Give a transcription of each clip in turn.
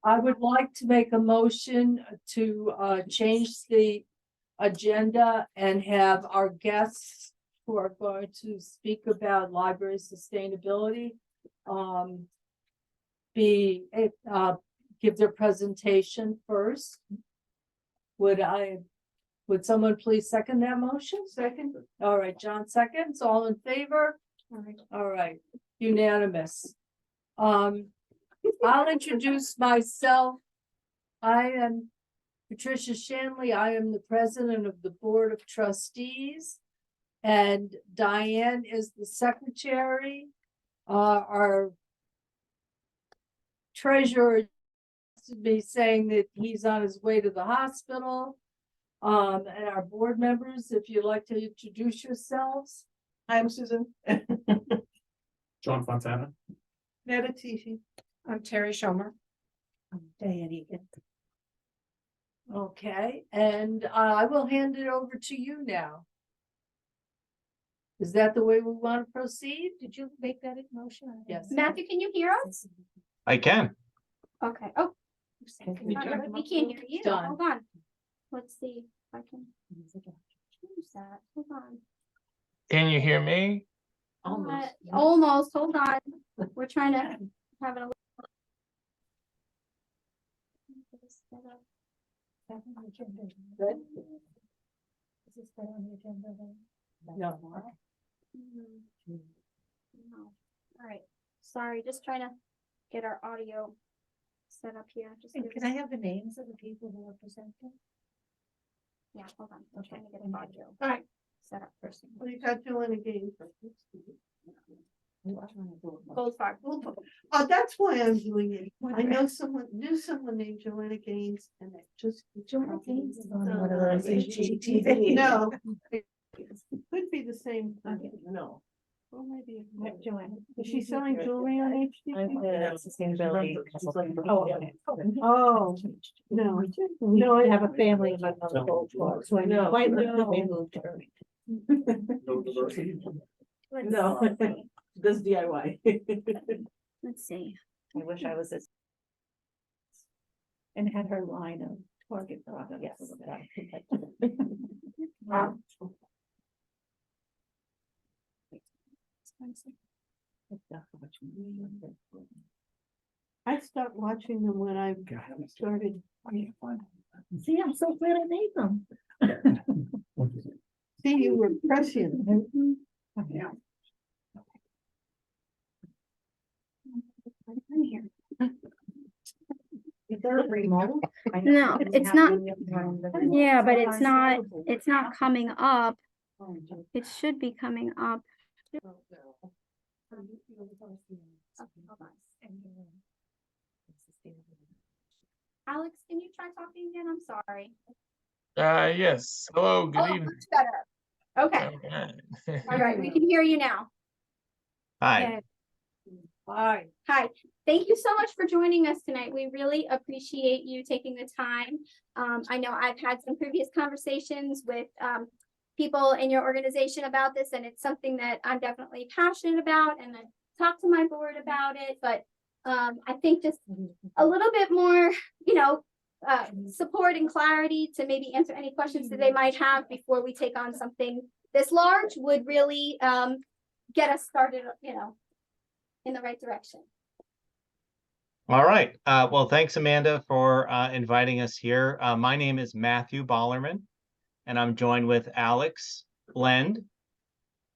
I would like to make a motion to change the agenda and have our guests who are going to speak about library sustainability give their presentation first. Would someone please second that motion? Second. All right, John seconds. All in favor? All right, unanimous. I'll introduce myself. I am Patricia Shanley. I am the president of the Board of Trustees, and Diane is the secretary. Our treasurer should be saying that he's on his way to the hospital. And our board members, if you'd like to introduce yourselves. I'm Susan. John Fontana. Netta Tishi. I'm Terry Schomer. I'm Diane Egan. Okay, and I will hand it over to you now. Is that the way we want to proceed? Did you make that motion? Yes. Matthew, can you hear us? I can. Okay. Oh, we can't hear you. Done. Hold on. Let's see if I can choose that. Hold on. Can you hear me? Almost. Hold on. We're trying to have it a little. Good. Is this on the agenda then? No. No. All right. Sorry, just trying to get our audio set up here. Just And give can us- I have the names of the people who are presenting? Yeah, hold on. I'm trying to get an audio All right. set up first. Well, you got Joanna Gaines. Goldfarb. Oh, that's why I'm doing it. I knew someone named Joanna Gaines and it just. Joanna Gaines is on No. one of those HGTV. No. It could be the same. No. Well, maybe. Joanna. Is she selling jewelry on HGTV? Sustainability. Oh, no. No, I have a family of another gold floor, so I know quite literally moved her. No diversity. No, this DIY. Let's see. I wish I was this. And had her line of Target products. Yes. Wow. I stopped watching them when I started. See, I'm so glad I made them. See, you were prescient. Yeah. I'm here. Is there a remote? No, it's not. Yeah, but it's not coming up. It should be coming up. Okay, hold on. Alex, can you try talking again? I'm sorry. Yes. Hello, good Oh, evening. much better. Okay, Okay. all right, we can hear you now. Hi. Hi. Hi, thank you so much for joining us tonight. We really appreciate you taking the time. I know I've had some previous conversations with people in your organization about this, and it's something that I'm definitely passionate about, and I talked to my board about it, but I think just a little bit more, support and clarity to maybe answer any questions that they might have before we take on something this large would really get us started, in the right direction. All right. Well, thanks, Amanda, for inviting us here. My name is Matthew Bollerman, and I'm joined with Alex Blend.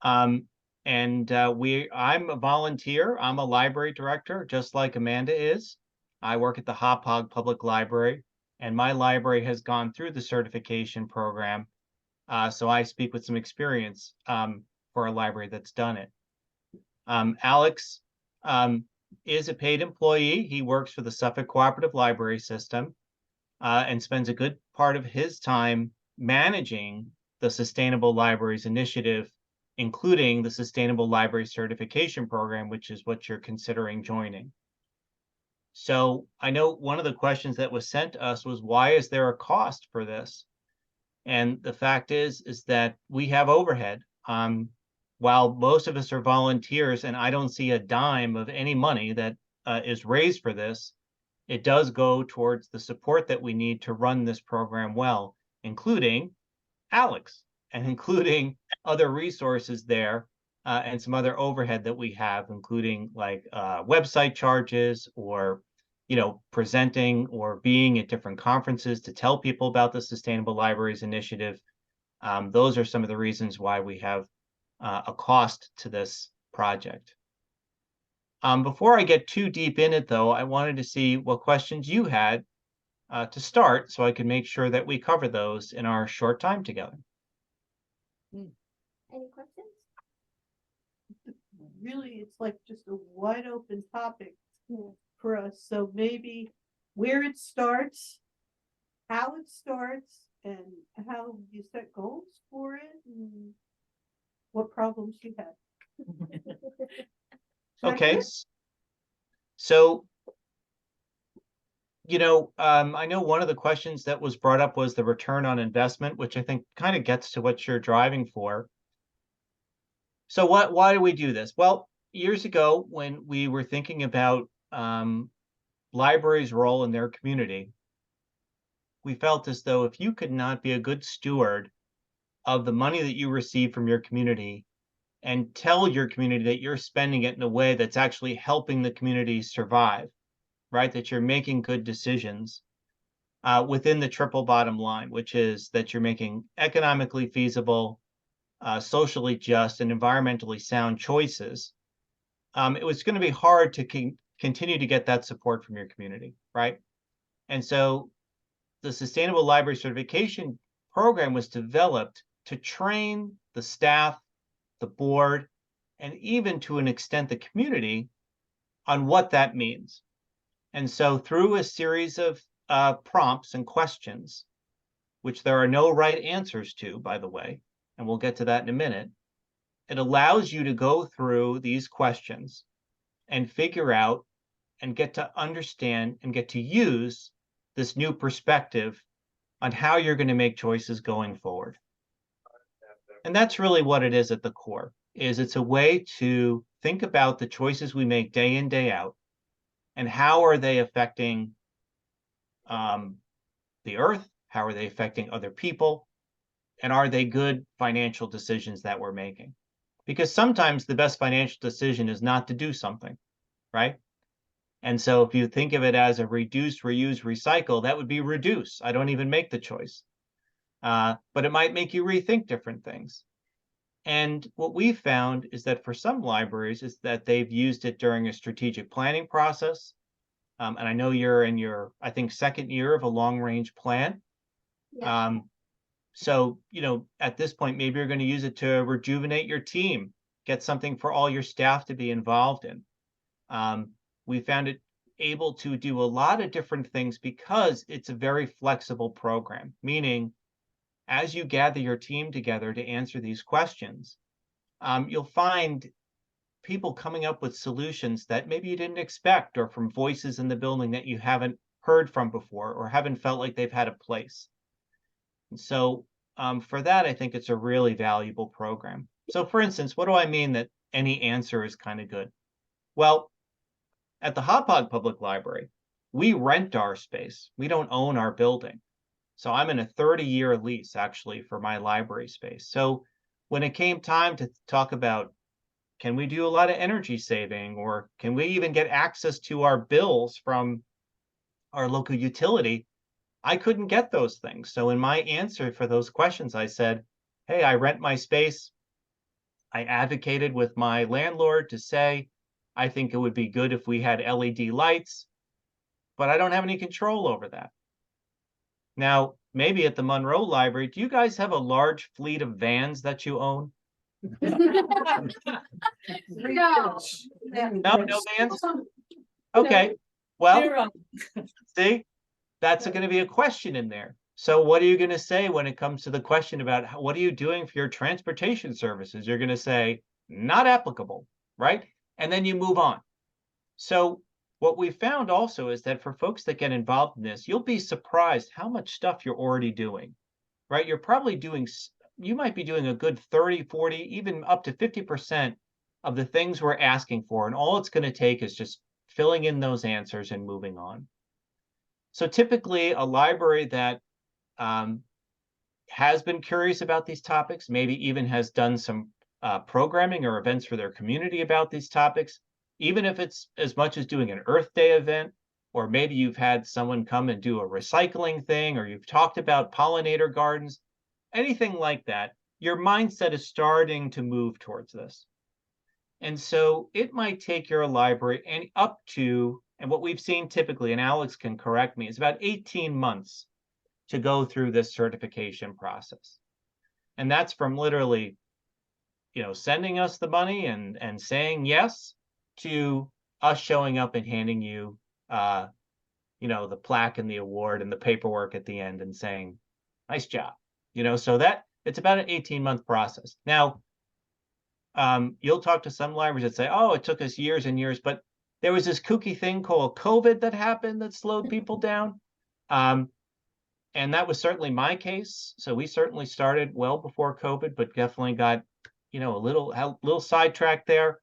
I'm a volunteer. I'm a library director, just like Amanda is. I work at the Hop Hog Public Library, and my library has gone through the certification program. So I speak with some experience for a library that's done it. Alex is a paid employee. He works for the Suffolk Cooperative Library System and spends a good part of his time managing the Sustainable Libraries Initiative, including the Sustainable Library Certification Program, which is what you're considering joining. So I know one of the questions that was sent to us was, why is there a cost for this? And the fact is that we have overhead. While most of us are volunteers, and I don't see a dime of any money that is raised for this, it does go towards the support that we need to run this program well, including Alex and including other resources there, and some other overhead that we have, including like website charges, or presenting or being at different conferences to tell people about the Sustainable Libraries Initiative. Those are some of the reasons why we have a cost to this project. Before I get too deep in it, though, I wanted to see what questions you had to start, so I can make sure that we cover those in our short time together. Any questions? Really, it's like just a wide open topic Hmm. for us. So maybe where it starts, how it starts, and how you set goals for it, and what problems you have. Okay. So, I know one of the questions that was brought up was the return on investment, which I think kind of gets to what you're driving for. So why do we do this? Well, years ago, when we were thinking about libraries' role in their community, we felt as though if you could not be a good steward of the money that you receive from your community and tell your community that you're spending it in a way that's actually helping the community survive, right? That you're making good decisions within the triple bottom line, which is that you're making economically feasible, socially just, and environmentally sound choices. It was going to be hard to continue to get that support from your community, right? And so the Sustainable Library Certification Program was developed to train the staff, the board, and even to an extent the community on what that means. And so through a series of prompts and questions, which there are no right answers to, by the way, and we'll get to that in a minute, it allows you to go through these questions and figure out and get to understand and get to use this new perspective on how you're going to make choices going forward. And that's really what it is at the core, is it's a way to think about the choices we make day in, day out, and how are they affecting the earth? How are they affecting other people? And are they good financial decisions that we're making? Because sometimes the best financial decision is not to do something, right? And so if you think of it as a reduce, reuse, recycle, that would be reduce. I don't even make the choice. But it might make you rethink different things. And what we found is that for some libraries is that they've used it during a strategic planning process. And I know you're in your, I think, second year of a long range plan. Yeah. So, at this point, maybe you're going to use it to rejuvenate your team, get something for all your staff to be involved in. We found it able to do a lot of different things because it's a very flexible program, meaning as you gather your team together to answer these questions, you'll find people coming up with solutions that maybe you didn't expect, or from voices in the building that you haven't heard from before or haven't felt like they've had a place. And so for that, I think it's a really valuable program. So for instance, what do I mean that any answer is kind of good? Well, at the Hauppauge Public Library, we rent our space. We don't own our building. So I'm in a 30-year lease actually for my library space. So when it came time to talk about, can we do a lot of energy saving, or can we even get access to our bills from our local utility, I couldn't get those things. So in my answer for those questions, I said, hey, I rent my space. I advocated with my landlord to say, I think it would be good if we had LED lights, but I don't have any control over that. Now, maybe at the Monroe Library, do you guys have a large fleet of vans that you own? No. No vans? Okay, well, see, that's going to be a question in there. So what are you going to say when it comes to the question about what are you doing for your transportation services? You're going to say, not applicable, right? And then you move on. So what we found also is that for folks that get involved in this, you'll be surprised how much stuff you're already doing, right? You're probably doing, you might be doing a good 30, 40, even up to 50% of the things we're asking for. And all it's going to take is just filling in those answers and moving on. So typically a library that has been curious about these topics, maybe even has done some programming or events for their community about these topics, even if it's as much as doing an Earth Day event, or maybe you've had someone come and do a recycling thing, or you've talked about pollinator gardens, anything like that, your mindset is starting to move towards this. And so it might take your library and up to, and what we've seen typically, and Alex can correct me, is about 18 months to go through this certification process. And that's from literally, sending us the money and saying yes, to us showing up and handing you, the plaque and the award and the paperwork at the end and saying, nice job. So that it's about an 18-month process. Now, you'll talk to some libraries that say, oh, it took us years and years, but there was this kooky thing called COVID that happened that slowed people down. And that was certainly my case. So we certainly started well before COVID, but definitely got, a little sidetracked there,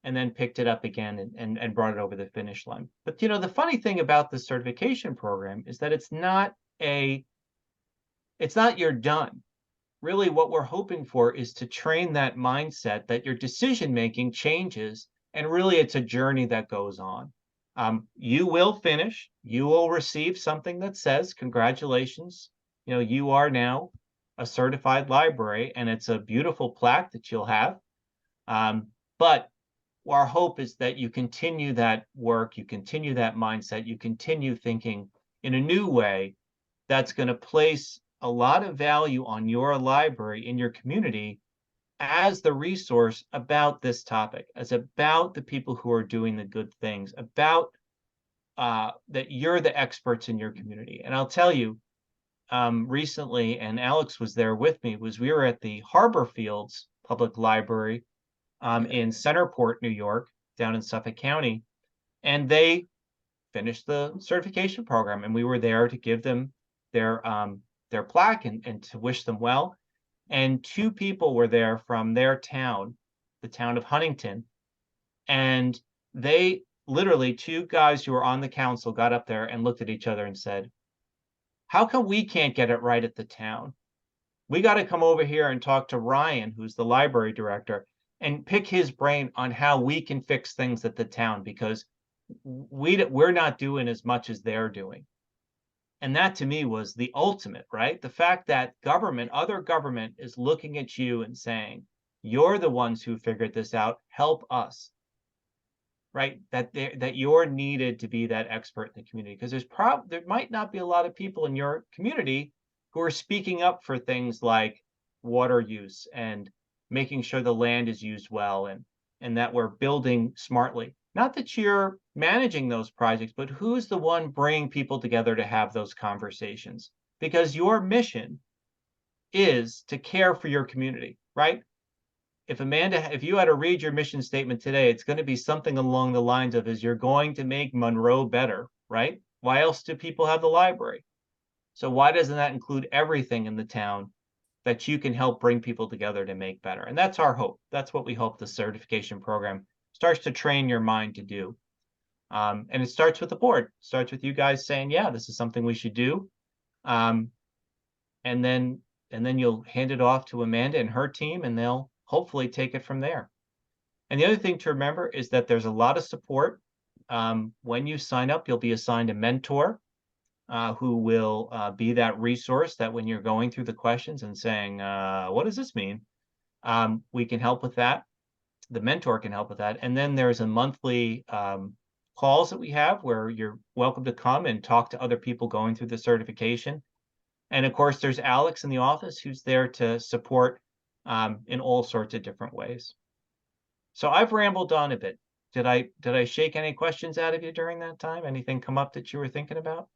and then picked it up again and brought it over the finish line. But the funny thing about the certification program is that it's not you're done. Really, what we're hoping for is to train that mindset that your decision making changes, and really it's a journey that goes on. You will finish, you will receive something that says, congratulations, you are now a certified library, and it's a beautiful plaque that you'll have. But our hope is that you continue that work, you continue that mindset, you continue thinking in a new way that's going to place a lot of value on your library in your community as the resource about this topic, as about the people who are doing the good things, about that you're the experts in your community. And I'll tell you, recently, and Alex was there with me, we were at the Harbor Fields Public Library in Centerport, New York, down in Suffolk County, and they finished the certification program, and we were there to give them their plaque and to wish them well. And two people were there from their town, the town of Huntington, and they literally, two guys who were on the council, got up there and looked at each other and said, how come we can't get it right at the town? We got to come over here and talk to Ryan, who's the library director, and pick his brain on how we can fix things at the town, because we're not doing as much as they're doing. And that to me was the ultimate, right? The fact that other government is looking at you and saying, you're the ones who figured this out, help us, right? That you're needed to be that expert in the community, because there might not be a lot of people in your community who are speaking up for things like water use and making sure the land is used well, and that we're building smartly. Not that you're managing those projects, but who's the one bringing people together to have those conversations? Because your mission is to care for your community, right? If you had to read your mission statement today, it's going to be something along the lines of, you're going to make Monroe better, right? Why else do people have the library? So why doesn't that include everything in the town that you can help bring people together to make better? And that's our hope. That's what we hope the certification program starts to train your mind to do. And it starts with the board. It starts with you guys saying, yeah, this is something we should do. And then you'll hand it off to Amanda and her team, and they'll hopefully take it from there. And the other thing to remember is that there's a lot of support. When you sign up, you'll be assigned a mentor who will be that resource that when you're going through the questions and saying, what does this mean? We can help with that. The mentor can help with that. And then there's a monthly calls that we have where you're welcome to come and talk to other people going through the certification. And of course, there's Alex in the office who's there to support in all sorts of different ways. So I've rambled on a bit. Did I shake any questions out of you during that time? Anything come up that you were thinking about?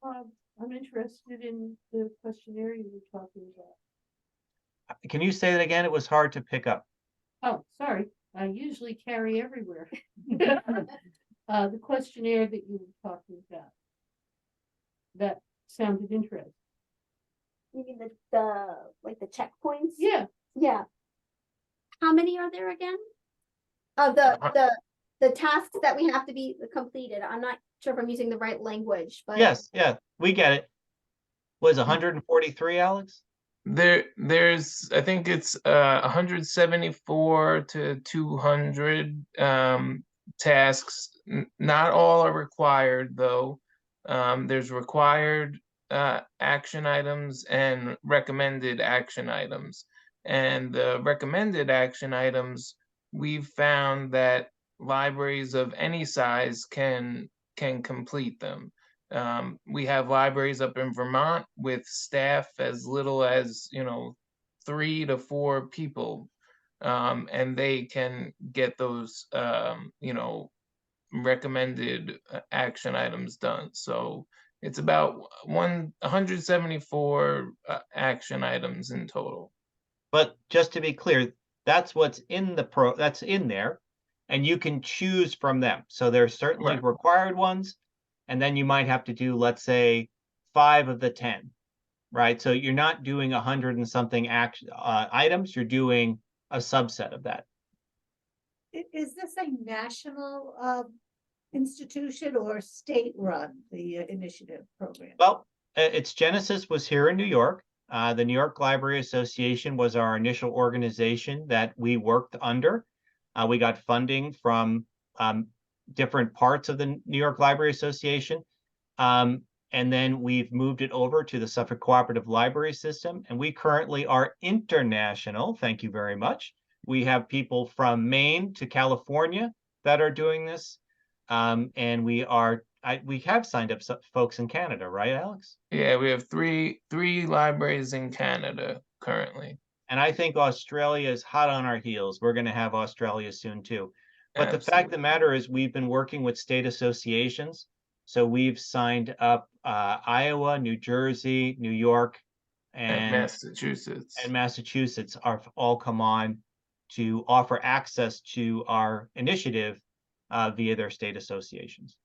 I'm interested in the questionnaire you were talking about. Can you say that again? It was hard to pick up. Oh, sorry. I usually carry everywhere. The questionnaire that you were talking about. That sounded interesting. You mean the checkpoints? Yeah. Yeah. How many are there again? Oh, the the tasks that we have to be completed. I'm not sure if I'm using the right language, but. Yes, yeah, we get it. Was 143, Alex? There's I think it's 174 to 200 tasks. Not all are required though. There's required action items and recommended action items. And the recommended action items, we've found that libraries of any size can complete them. We have libraries up in Vermont with staff as little as, 3 to 4 people. And they can get those, recommended action items done. So it's about 174 action items in total. But just to be clear, that's what's in that's in there, and you can choose from them. So there's certainly Right. required ones, and then you might have to do, let's say, 5 of the 10, right? So you're not doing 100 and something items, you're doing a subset of that. Is this a national institution or state-run, the initiative program? Well, its genesis was here in New York. The New York Library Association was our initial organization that we worked under. We got funding from different parts of the New York Library Association. And then we've moved it over to the Suffolk Cooperative Library System. And we currently are international. Thank you very much. We have people from Maine to California that are doing this. And we have signed up some folks in Canada, right, Alex? Yeah, we have three libraries in Canada currently. And I think Australia is hot on our heels. We're going to have Australia soon too. But the fact of the matter is we've been working with state associations. So we've signed up Iowa, New Jersey, New York, and Massachusetts are all come on to offer access to our initiative via their state associations.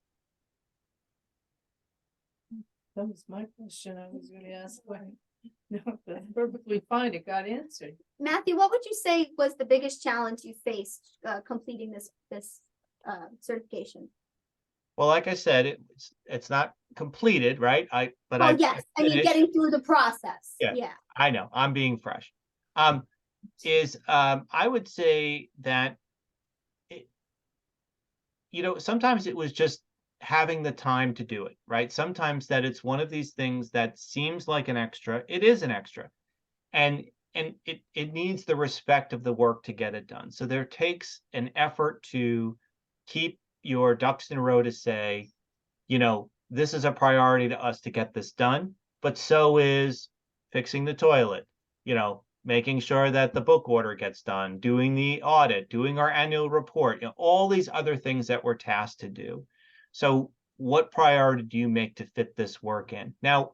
That was my question I was gonna ask. No, that's perfectly fine. It got answered. Matthew, what would you say was the biggest challenge you faced completing this certification? Well, like I said, it's not completed, right? Yes, I mean getting through the process. Yeah. I know, I'm being fresh. I would say that sometimes it was just having the time to do it, right? Sometimes that it's one of these things that seems like an extra. It is an extra. And it needs the respect of the work to get it done. So there takes an effort to keep your ducks in a row to say, this is a priority to us to get this done, but so is fixing the toilet, making sure that the book order gets done, doing the audit, doing our annual report, all these other things that we're tasked to do. So what priority do you make to fit this work in? Now,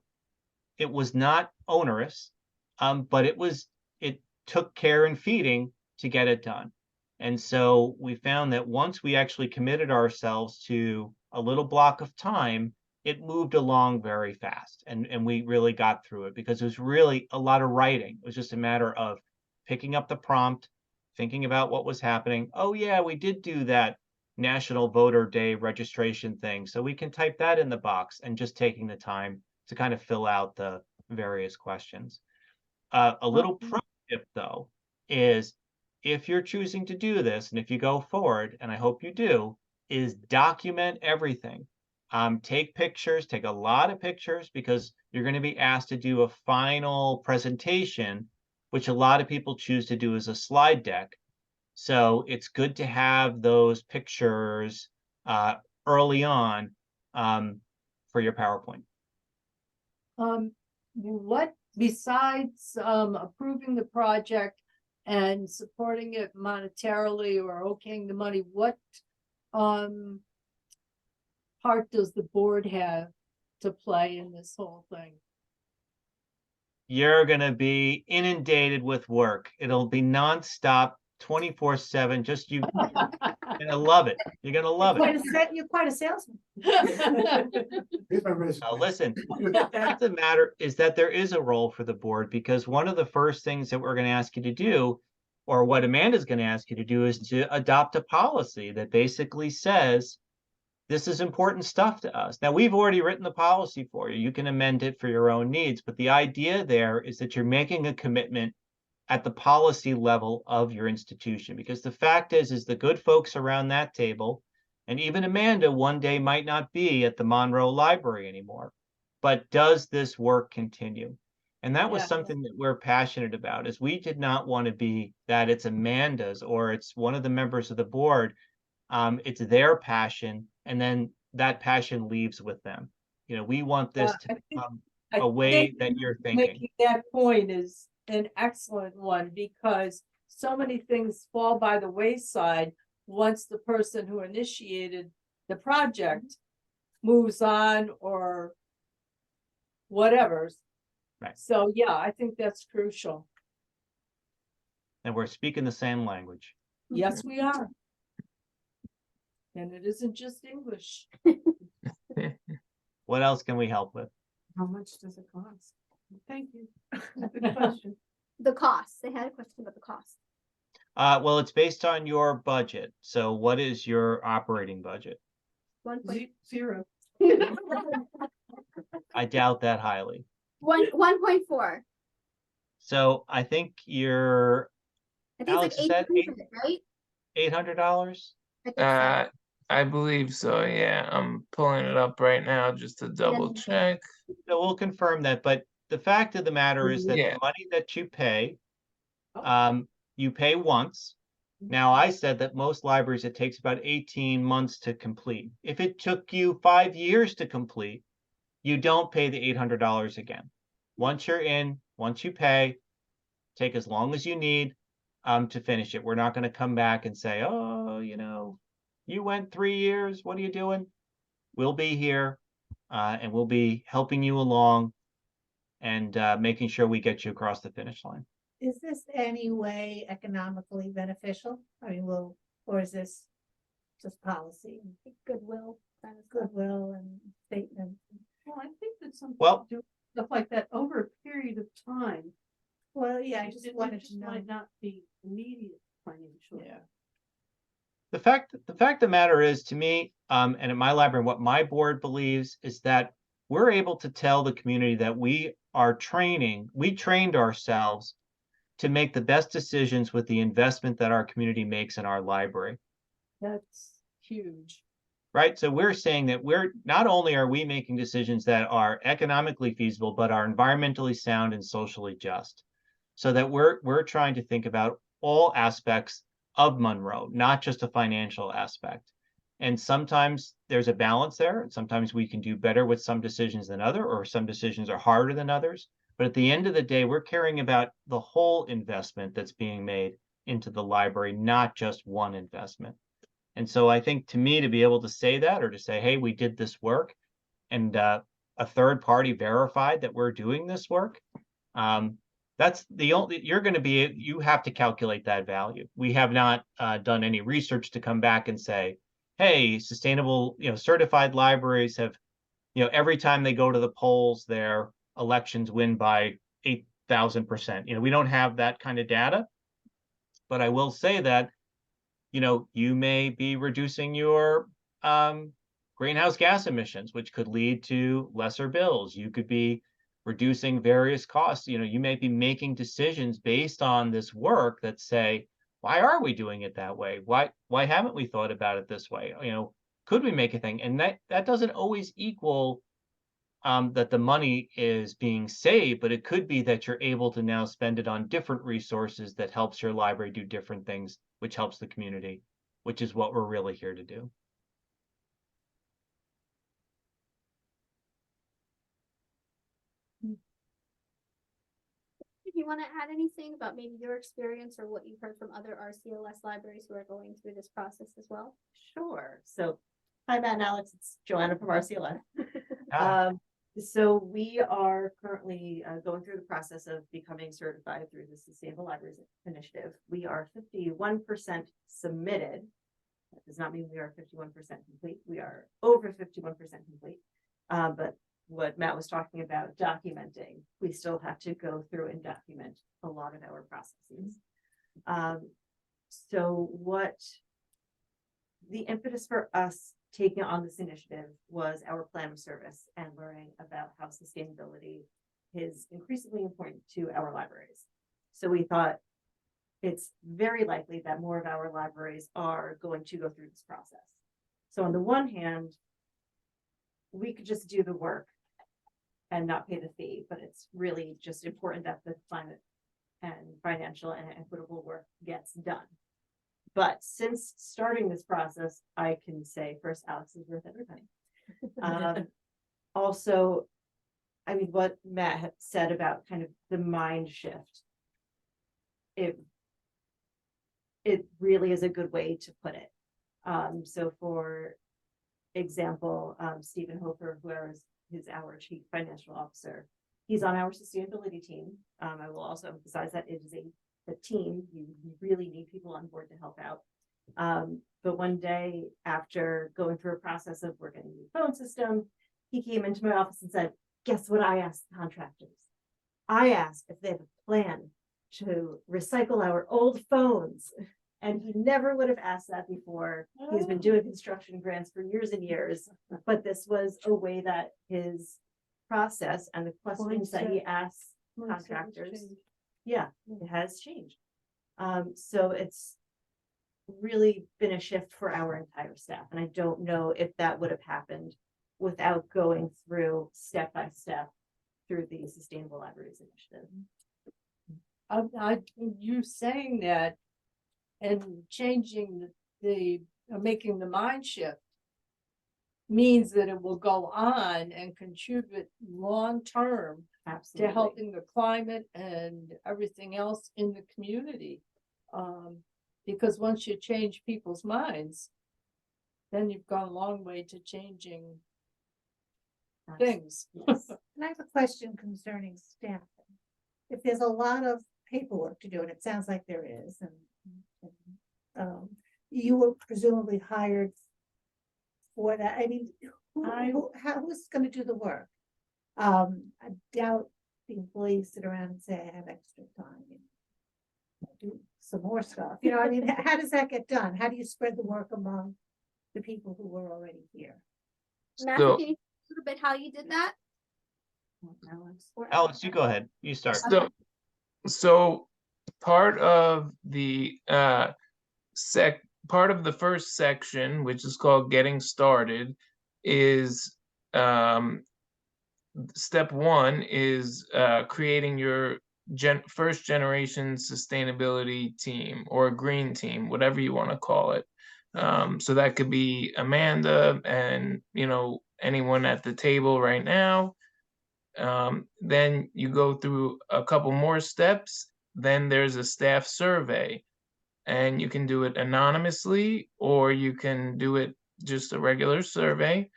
it was not onerous, but it took care and feeding to get it done. And so we found that once we actually committed ourselves to a little block of time, it moved along very fast. And we really got through it because it was really a lot of writing. It was just a matter of picking up the prompt, thinking about what was happening. Oh, yeah, we did do that National Voter Day registration thing. So we can type that in the box and just taking the time to kind of fill out the various questions. A little pro tip, though, is if you're choosing to do this, and if you go forward, and I hope you do, is document everything. Take pictures, take a lot of pictures, because you're going to be asked to do a final presentation, which a lot of people choose to do as a slide deck. So it's good to have those pictures early on for your PowerPoint. What besides approving the project and supporting it monetarily or okaying the money, what part does the board have to play in this whole thing? You're going to be inundated with work. It'll be nonstop, 24/7. Just you're gonna love it. You're gonna love it. You're quite a salesman. Now, listen, the fact of the matter is that there is a role for the board, because one of the first things that we're going to ask you to do Or what Amanda's going to ask you to do is to adopt a policy that basically says, this is important stuff to us. Now, we've already written the policy for you. You can amend it for your own needs. But the idea there is that you're making a commitment at the policy level of your institution. Because the fact is the good folks around that table, and even Amanda one day might not be at the Monroe Library anymore. But does this work continue? And that was Yeah. something that we're passionate about, is we did not want to be that it's Amanda's or it's one of the members of the board. It's their passion, and then that passion leaves with them. You know, we want this to become a way that you're thinking. Making that point is an excellent one, because so many things fall by the wayside once the person who initiated the project moves on or whatever. Right. So yeah, I think that's crucial. And we're speaking the same language. Yes, we are. And it isn't just English. What else can we help with? How much does it cost? Thank you. Good question. The cost, they had a question about the cost. Well, it's based on your budget. So what is your operating budget? 0. I doubt that highly. 1.4. So I think you're I think Alex, it's is like that $800, right? $800? I think so. I believe so, yeah. I'm pulling it up right now just to double check. So we'll confirm that, but the fact of the matter is that Yeah. the money that you pay once. Now, I said that most libraries, it takes about 18 months to complete. If it took you 5 years to complete, you don't pay the $800 again. Once you're in, once you pay, take as long as you need to finish it. We're not going to come back and say, oh, you know, you went 3 years. What are you doing? We'll be here and we'll be helping you along and making sure we get you across the finish line. Is this any way economically beneficial? I mean, or is this just policy, Goodwill. Kind of stuff. goodwill and statement? Well, I think that some Well- people do stuff like that over a period of time. Well, yeah, I It- just it wanted just to know. might not be immediate financially. Yeah. The fact of the matter is, to me, and at my library, what my board believes is that we're able to tell the community that we trained ourselves to make the best decisions with the investment that our community makes in our library, That's huge. right? So we're saying that we're not only are we making decisions that are economically feasible, but are environmentally sound and socially just. So that we're trying to think about all aspects of Monroe, not just a financial aspect. And sometimes there's a balance there, and sometimes we can do better with some decisions than other, or some decisions are harder than others. But at the end of the day, we're caring about the whole investment that's being made into the library, not just one investment. And so I think, to me, to be able to say that, or to say, hey, we did this work, and a third party verified that we're doing this work, that's the only, you have to calculate that value. We have not done any research to come back and say, hey, sustainable, certified libraries have, every time they go to the polls, their elections win by 8,000%. We don't have that kind of data. But I will say that, you may be reducing your greenhouse gas emissions, which could lead to lesser bills. You could be reducing various costs. You may be making decisions based on this work that say, why are we doing it that way? Why haven't we thought about it this way? Could we make a thing? And that doesn't always equal that the money is being saved, but it could be that you're able to now spend it on different resources that helps your library do different things, which helps the community, which is what we're really here to do. If you want to add anything about maybe your experience or what you've heard from other RCLS libraries who are going through this process as well. Sure. So, hi, Matt and Alex. It's Joanna from RCLS. Ah. So we are currently going through the process of becoming certified through the Sustainable Libraries Initiative. We are 51% submitted. That does not mean we are 51% complete. We are over 51% complete. But what Matt was talking about documenting, we still have to go through and document a lot of our processes. So what the impetus for us taking on this initiative was our plan of service and learning about how sustainability is increasingly important to our libraries. So we thought it's very likely that more of our libraries are going to go through this process. So on the one hand, we could just do the work and not pay the fee, but it's really just important that the climate and financial and equitable work gets done. But since starting this process, I can say first, Alex is worth every penny. Also, I mean, what Matt had said about kind of the mind shift, it really is a good way to put it. So for example, Stephen Hofer, who is our chief financial officer, he's on our sustainability team. I will also emphasize that it is a team. You really need people on board to help out. But one day, after going through a process of working a new phone system, he came into my office and said, guess what I asked the contractors? I asked if they have a plan to recycle our old phones. And he never would have asked that before. He's been doing construction grants for years and years, but this was a way that his process and the questions that he asks contractors, yeah, it has changed. So it's really been a shift for our entire staff. And I don't know if that would have happened without going through step by step through the Sustainable Libraries Initiative. You saying that and changing making the mind shift means that it will go on and contribute long-term Absolutely. to helping the climate and everything else in the community. Because once you change people's minds, then you've gone a long way to changing things. Yes. And I have a question concerning staffing. If there's a lot of paperwork to do, and it sounds like there is, and you were presumably hired for that. I mean, who's going to do the work? I doubt the employees sit around and say, I have extra time and do some more stuff. You know, I mean, how does that get done? How do you spread the work among the people who were already here? Matthew, So- can you talk a little bit how you did that? Alex, you go ahead. You start. So part of the part of the first section, which is called Getting Started, is step one is creating your first generation sustainability team or green team, whatever you want to call it. So that could be Amanda and, you know, anyone at the table right now. Then you go through a couple more steps. Then there's a staff survey, and you can do it anonymously or you can do it just a regular survey.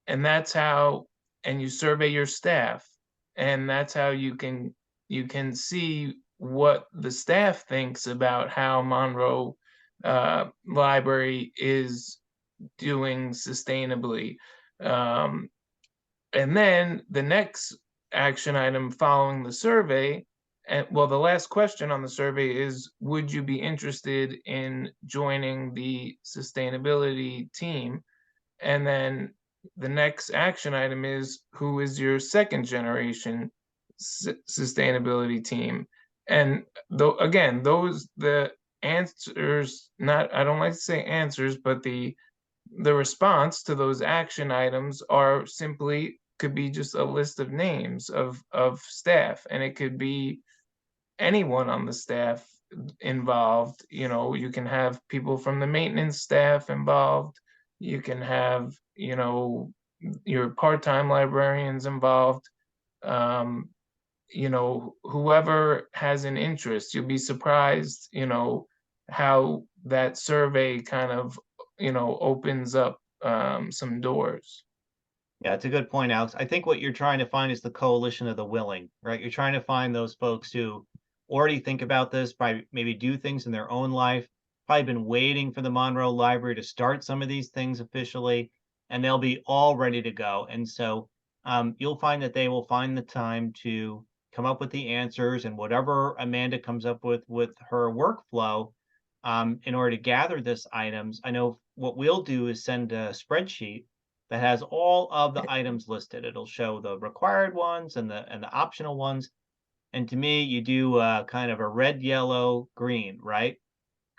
And that's how, and you survey your staff, and that's how you can see what the staff thinks about how Monroe Library is doing sustainably. And then the next action item following the survey, and well, the last question on the survey is, would you be interested in joining the sustainability team? And then the next action item is, who is your second generation sustainability team? And though, again, the answers, I don't like to say answers, but the response to those action items are simply, could be just a list of names of staff, and it could be anyone on the staff involved. You know, you can have people from the maintenance staff involved. You can have, you know, your part-time librarians involved. You know, whoever has an interest. You'll be surprised, you know, how that survey kind of, you know, opens up some doors. Yeah, it's a good point, Alex. I think what you're trying to find is the coalition of the willing, right? You're trying to find those folks who already think about this, probably maybe do things in their own life, probably been waiting for the Monroe Library to start some of these things officially, and they'll be all ready to go. And so you'll find that they will find the time to come up with the answers, and whatever Amanda comes up with her workflow, in order to gather this items. I know what we'll do is send a spreadsheet that has all of the items listed. It'll show the required ones and the optional ones. And to me, you do kind of a red, yellow, green, right?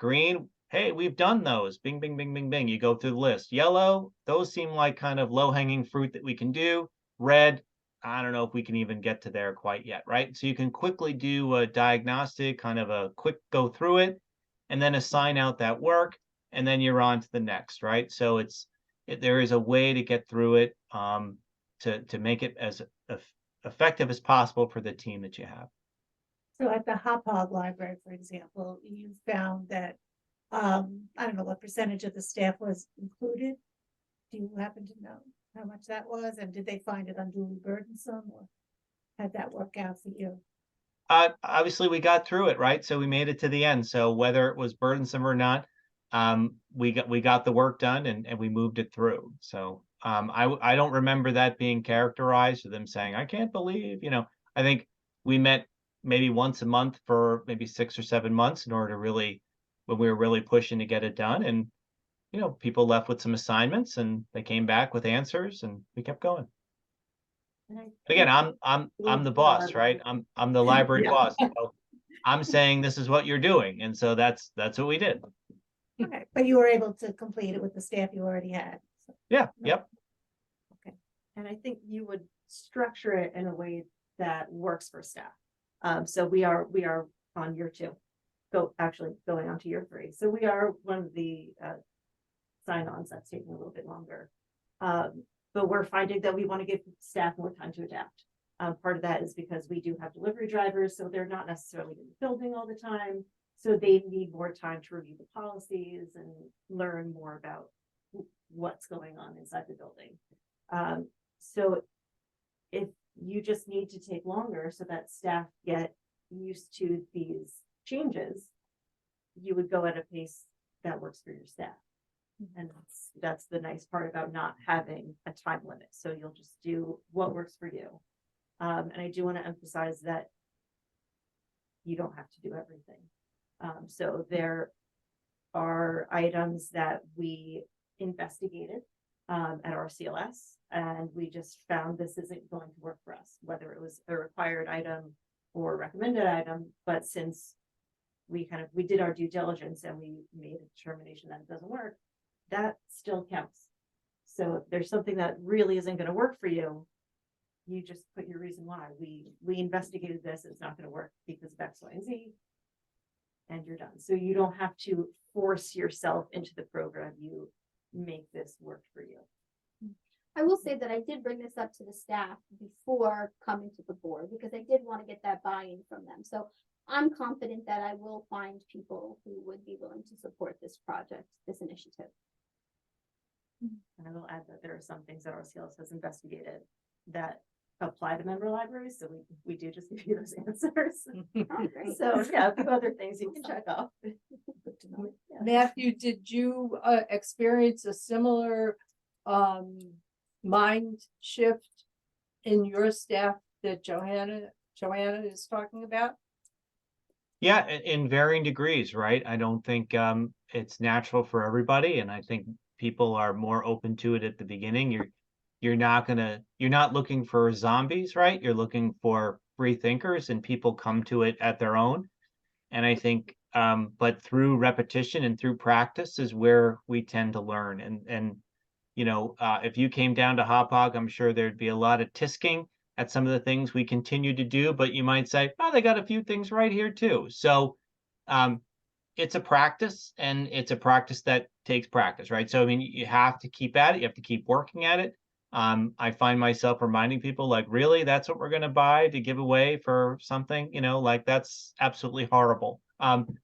Green, hey, we've done those. Bing, bing, bing, bing, bing. You go through the list. Yellow, those seem like kind of low-hanging fruit that we can do. Red, I don't know if we can even get to there quite yet, right? So you can quickly do a diagnostic, kind of a quick go through it, and then assign out that work, and then you're on to the next, right? So there is a way to get through it, to make it as effective as possible for the team that you have. So at the Hop Hog Library, for example, you found that, I don't know what percentage of the staff was included. Do you happen to know how much that was? And did they find it unduly burdensome, or had that work out for you? Obviously we got through it, right? So we made it to the end. So whether it was burdensome or not, we got the work done, and we moved it through. So I don't remember that being characterized or them saying, I can't believe, I think we met maybe once a month for maybe 6 or 7 months in order to really, when we were really pushing to get it done. And people left with some assignments, and they came back with answers, and we kept going. And I Again, think I'm the boss, right? I'm the library Yeah. boss. So I'm saying this is what you're doing, and so that's what we did. Okay, but you were able to complete it with the staff you already had. So, Yeah, No. yep. And I think you would structure it in a way that works for staff. So we are on year 2, actually going on to year 3. So we are one of the sign-ons that's taking a little bit longer. But we're finding that we want to give staff more time to adapt. Part of that is because we do have delivery drivers, so they're not necessarily in the building all the time. So they need more time to review the policies and learn more about what's going on inside the building. So if you just need to take longer so that staff get used to these changes, you would go at a pace that works for your staff. And that's the nice part about not having a time limit. So you'll just do what works for you. And I do want to emphasize that you don't have to do everything. So there are items that we investigated at our CLS, and we just found this isn't going to work for us, whether it was a required item or recommended item. But since we did our due diligence and we made a determination that it doesn't work, that still counts. So if there's something that really isn't going to work for you, you just put your reason why. We investigated this, it's not going to work because of X, Y, and Z, and you're done. So you don't have to force yourself into the program. You make this work for you. I will say that I did bring this up to the staff before coming to the board, because I did want to get that buy-in from them. So I'm confident that I will find people who would be willing to support this project, this initiative. And I will add that there are some things that our CLS has investigated that apply to member libraries. So we do just give you those answers. Oh, great. So yeah, a few other things you can check off. Good to know. Yeah. Matthew, did you experience a similar mind shift in your staff that Joanna is talking about? Yeah, in varying degrees, right? I don't think it's natural for everybody, and I think people are more open to it at the beginning. You're not looking for zombies, right? You're looking for free thinkers, and people come to it at their own. And I think, but through repetition and through practice is where we tend to learn. And if you came down to Hop Hog, I'm sure there'd be a lot of tisking at some of the things we continue to do, but you might say, oh, they got a few things right here too. So it's a practice, and it's a practice that takes practice, right? So, I mean, you have to keep at it. You have to keep working at it. I find myself reminding people, like, really, that's what we're going to buy to give away for something, like that's absolutely horrible.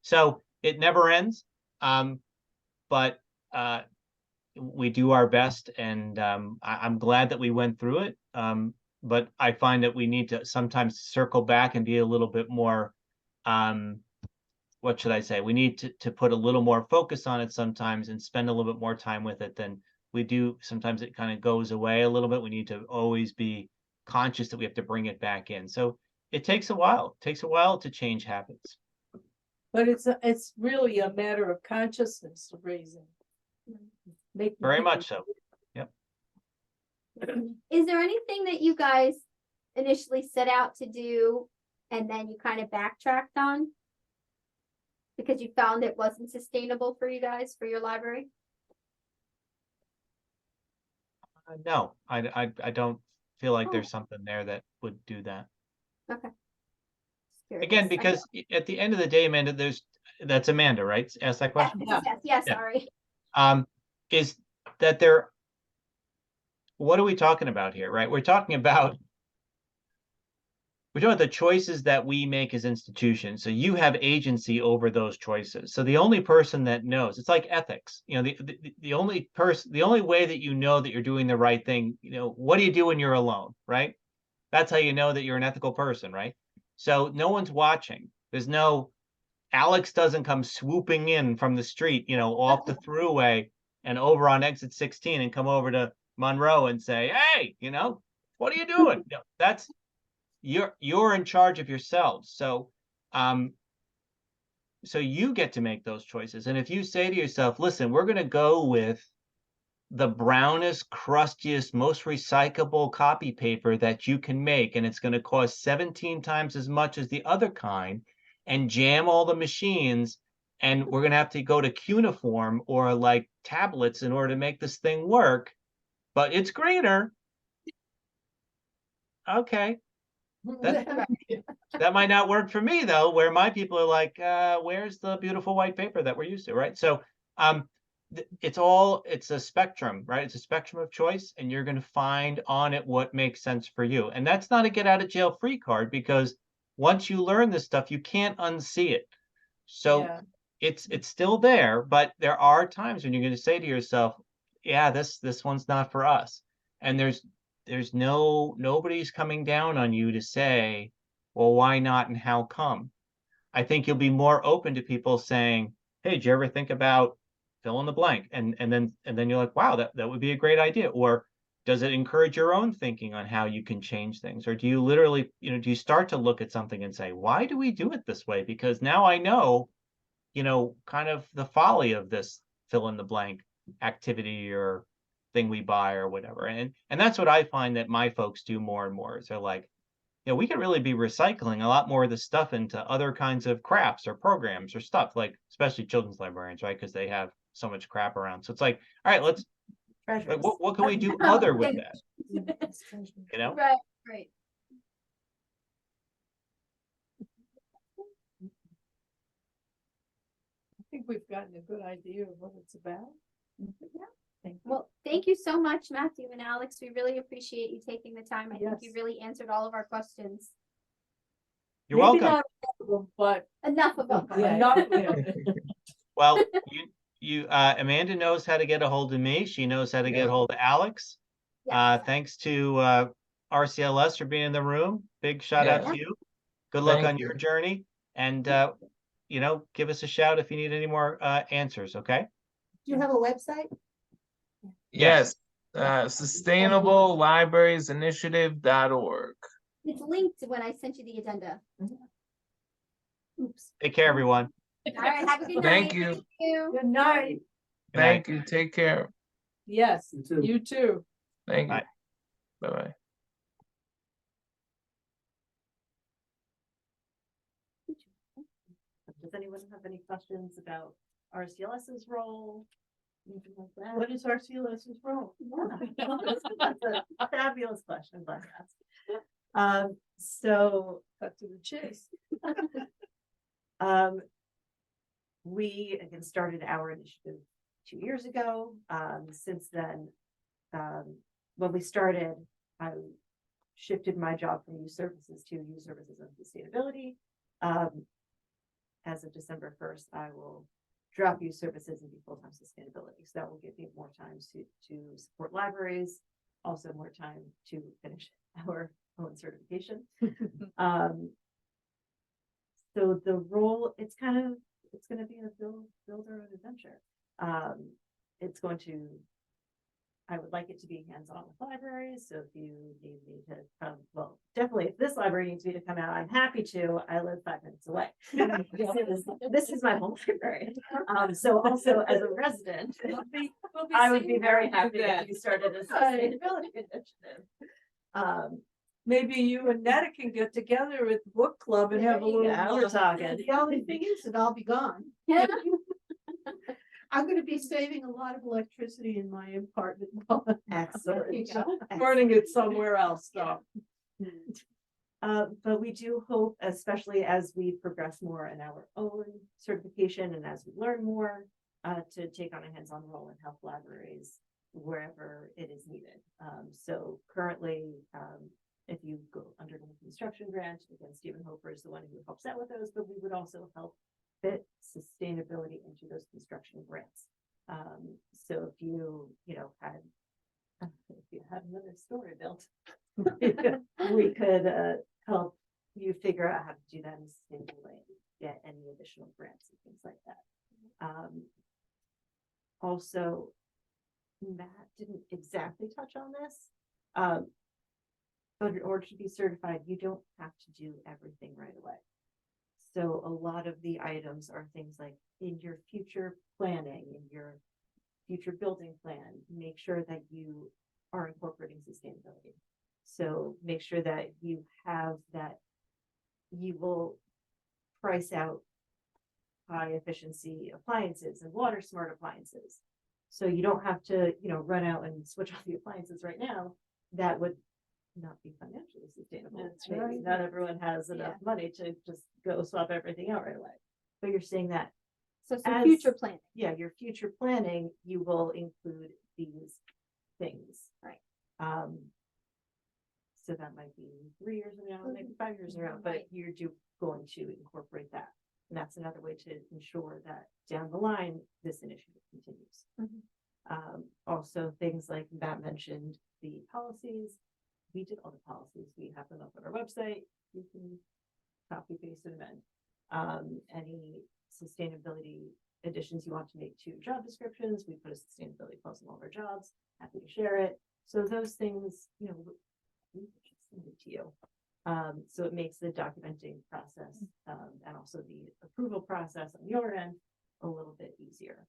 So it never ends. But we do our best, and I'm glad that we went through it. But I find that we need to sometimes circle back and be a little bit more, what should I say? We need to put a little more focus on it sometimes and spend a little bit more time with it than we do. Sometimes it kind of goes away a little bit. We need to always be conscious that we have to bring it back in. So it takes a while. It takes a while to change habits. But it's really a matter of consciousness raising. Making Very people- much so. Is there anything that you guys initially set out to do and then you kind of backtracked on? Because you found it wasn't sustainable for you guys, for your library? No, I don't feel like Oh. there's something there that would do that. Okay. Again, because at the end of the day, Amanda, that's Amanda, right? Ask that Yes, question. yes, Yeah. sorry. Is that what are we talking about here, right? We're talking about the choices that we make as institutions. So you have agency over those choices. So the only person that knows, it's like ethics. You know, the only way that you know that you're doing the right thing, you know, what do you do when you're alone, right? That's how you know that you're an ethical person, right? So no one's watching. Alex doesn't come swooping in from the street, you know, off the throughway and over on exit 16 and come over to Monroe and say, hey, you know, what are you doing? No, that's you're in charge of yourselves. So so you get to make those choices. And if you say to yourself, listen, we're going to go with the brownest, crustiest, most recyclable copy paper that you can make, and it's going to cost 17 times as much as the other kind, and jam all the machines, and we're going to have to go to cuneiform or like tablets in order to make this thing work, but it's greener. Okay. That might not work for me though, where my people are like, where's the beautiful white paper that we're used to, right? So it's a spectrum, right? It's a spectrum of choice, and you're going to find on it what makes sense for you. And that's not a get out of jail free card, because once you learn this stuff, you can't unsee it. So Yeah. it's still there, but there are times when you're going to say to yourself, yeah, this one's not for us. And nobody's coming down on you to say, well, why not and how come? I think you'll be more open to people saying, hey, did you ever think about fill in the blank? And then you're like, wow, that would be a great idea. Or does it encourage your own thinking on how you can change things? Or do you literally, you know, do you start to look at something and say, why do we do it this way? Because now I know, you know, kind of the folly of this fill in the blank activity or thing we buy or whatever. And that's what I find that my folks do more and more. Is they're like, you know, we could really be recycling a lot more of this stuff into other kinds of crafts or programs or stuff, like especially children's librarians, right? Because they have so much crap around. So it's like, all right, let's like, Treasures. what can we do other with that? You know? Right, right. I think we've gotten a good idea of what it's about. Well, thank you so much, Matthew and Alex. We really appreciate you taking the time. I think you Yes. really answered all of our questions. You're Maybe welcome. not all of them, but Enough of them. enough of them. Well, Amanda knows how to get a hold of me. She knows how to get a hold of Alex. Yes. Thanks to RCLS for being in the room. Big shout out Yeah. to you. Good luck Thank on your journey. And you know, give us a shout if you need any more answers, okay? Do you have a website? Yes. Yes, sustainablelibrariesinitiative.org. It's linked when I sent you the agenda. Oops. Take care, everyone. All right, have a good night. Thank you. Thank you. Good night. Good night. Thank you. Take care. Yes, you too. Thank you. Bye. Bye-bye. Does anyone have any questions about RCLS's role? Anything like that? What is RCLS's role? That's a fabulous question, glad to ask. So, Cut to the chase. we again started our initiative 2 years ago. Since then, when we started, I shifted my job from youth services to youth services and sustainability. As of December 1st, I will drop youth services and be full-time sustainability. So that will give me more time to support libraries, also more time to finish our own certification. So the role, it's going to be a build our own adventure. I would like it to be hands-on with libraries. So if you need me to come, well, definitely definitely, if this library needs me to come out, I'm happy to. I live 5 minutes away. This is my home library. So also as a resident, I would be very happy if you started a sustainability initiative. Maybe you and Netta can get together with book club and have a little. Yeah, we're talking. The only thing is that I'll be gone. Yeah. I'm gonna be saving a lot of electricity in my apartment. Excellent. Burning it somewhere else, though. But we do hope, especially as we progress more in our own certification and as we learn more, to take on a hands-on role and help libraries wherever it is needed. So currently, if you go under the construction grant, again, Stephen Hofer is the one who helps out with those, but we would also help fit sustainability into those construction grants. So if you had another story built, we could help you figure out how to do that in a sustainable way, get any additional grants and things like that. Also, Matt didn't exactly touch on this, but in order to be certified, you don't have to do everything right away. So a lot of the items are things like in your future planning, in your future building plan, make sure that you are incorporating sustainability. So make sure that you have that, you will price out high efficiency appliances and water smart appliances. So you don't have to, run out and switch off the appliances right now. That would not be financially sustainable. That's Maybe right. Not everyone has enough money to just go swap everything out right away. But you're saying that, So some As- future planning. yeah, your future planning, you will include these things. Right. So that might be 3 years from now, maybe 5 years from now, but Right. you're going to incorporate that. And that's another way to ensure that down the line, this initiative continues. Also, things like Matt mentioned, the policies. We did all the policies. We have them up on our website. You can copy, paste, and amend. Any sustainability additions you want to make to job descriptions, we put a sustainability clause in all of our jobs. Happy to share it. So those things, we should send it to you. So it makes the documenting process and also the approval process on your end a little bit easier.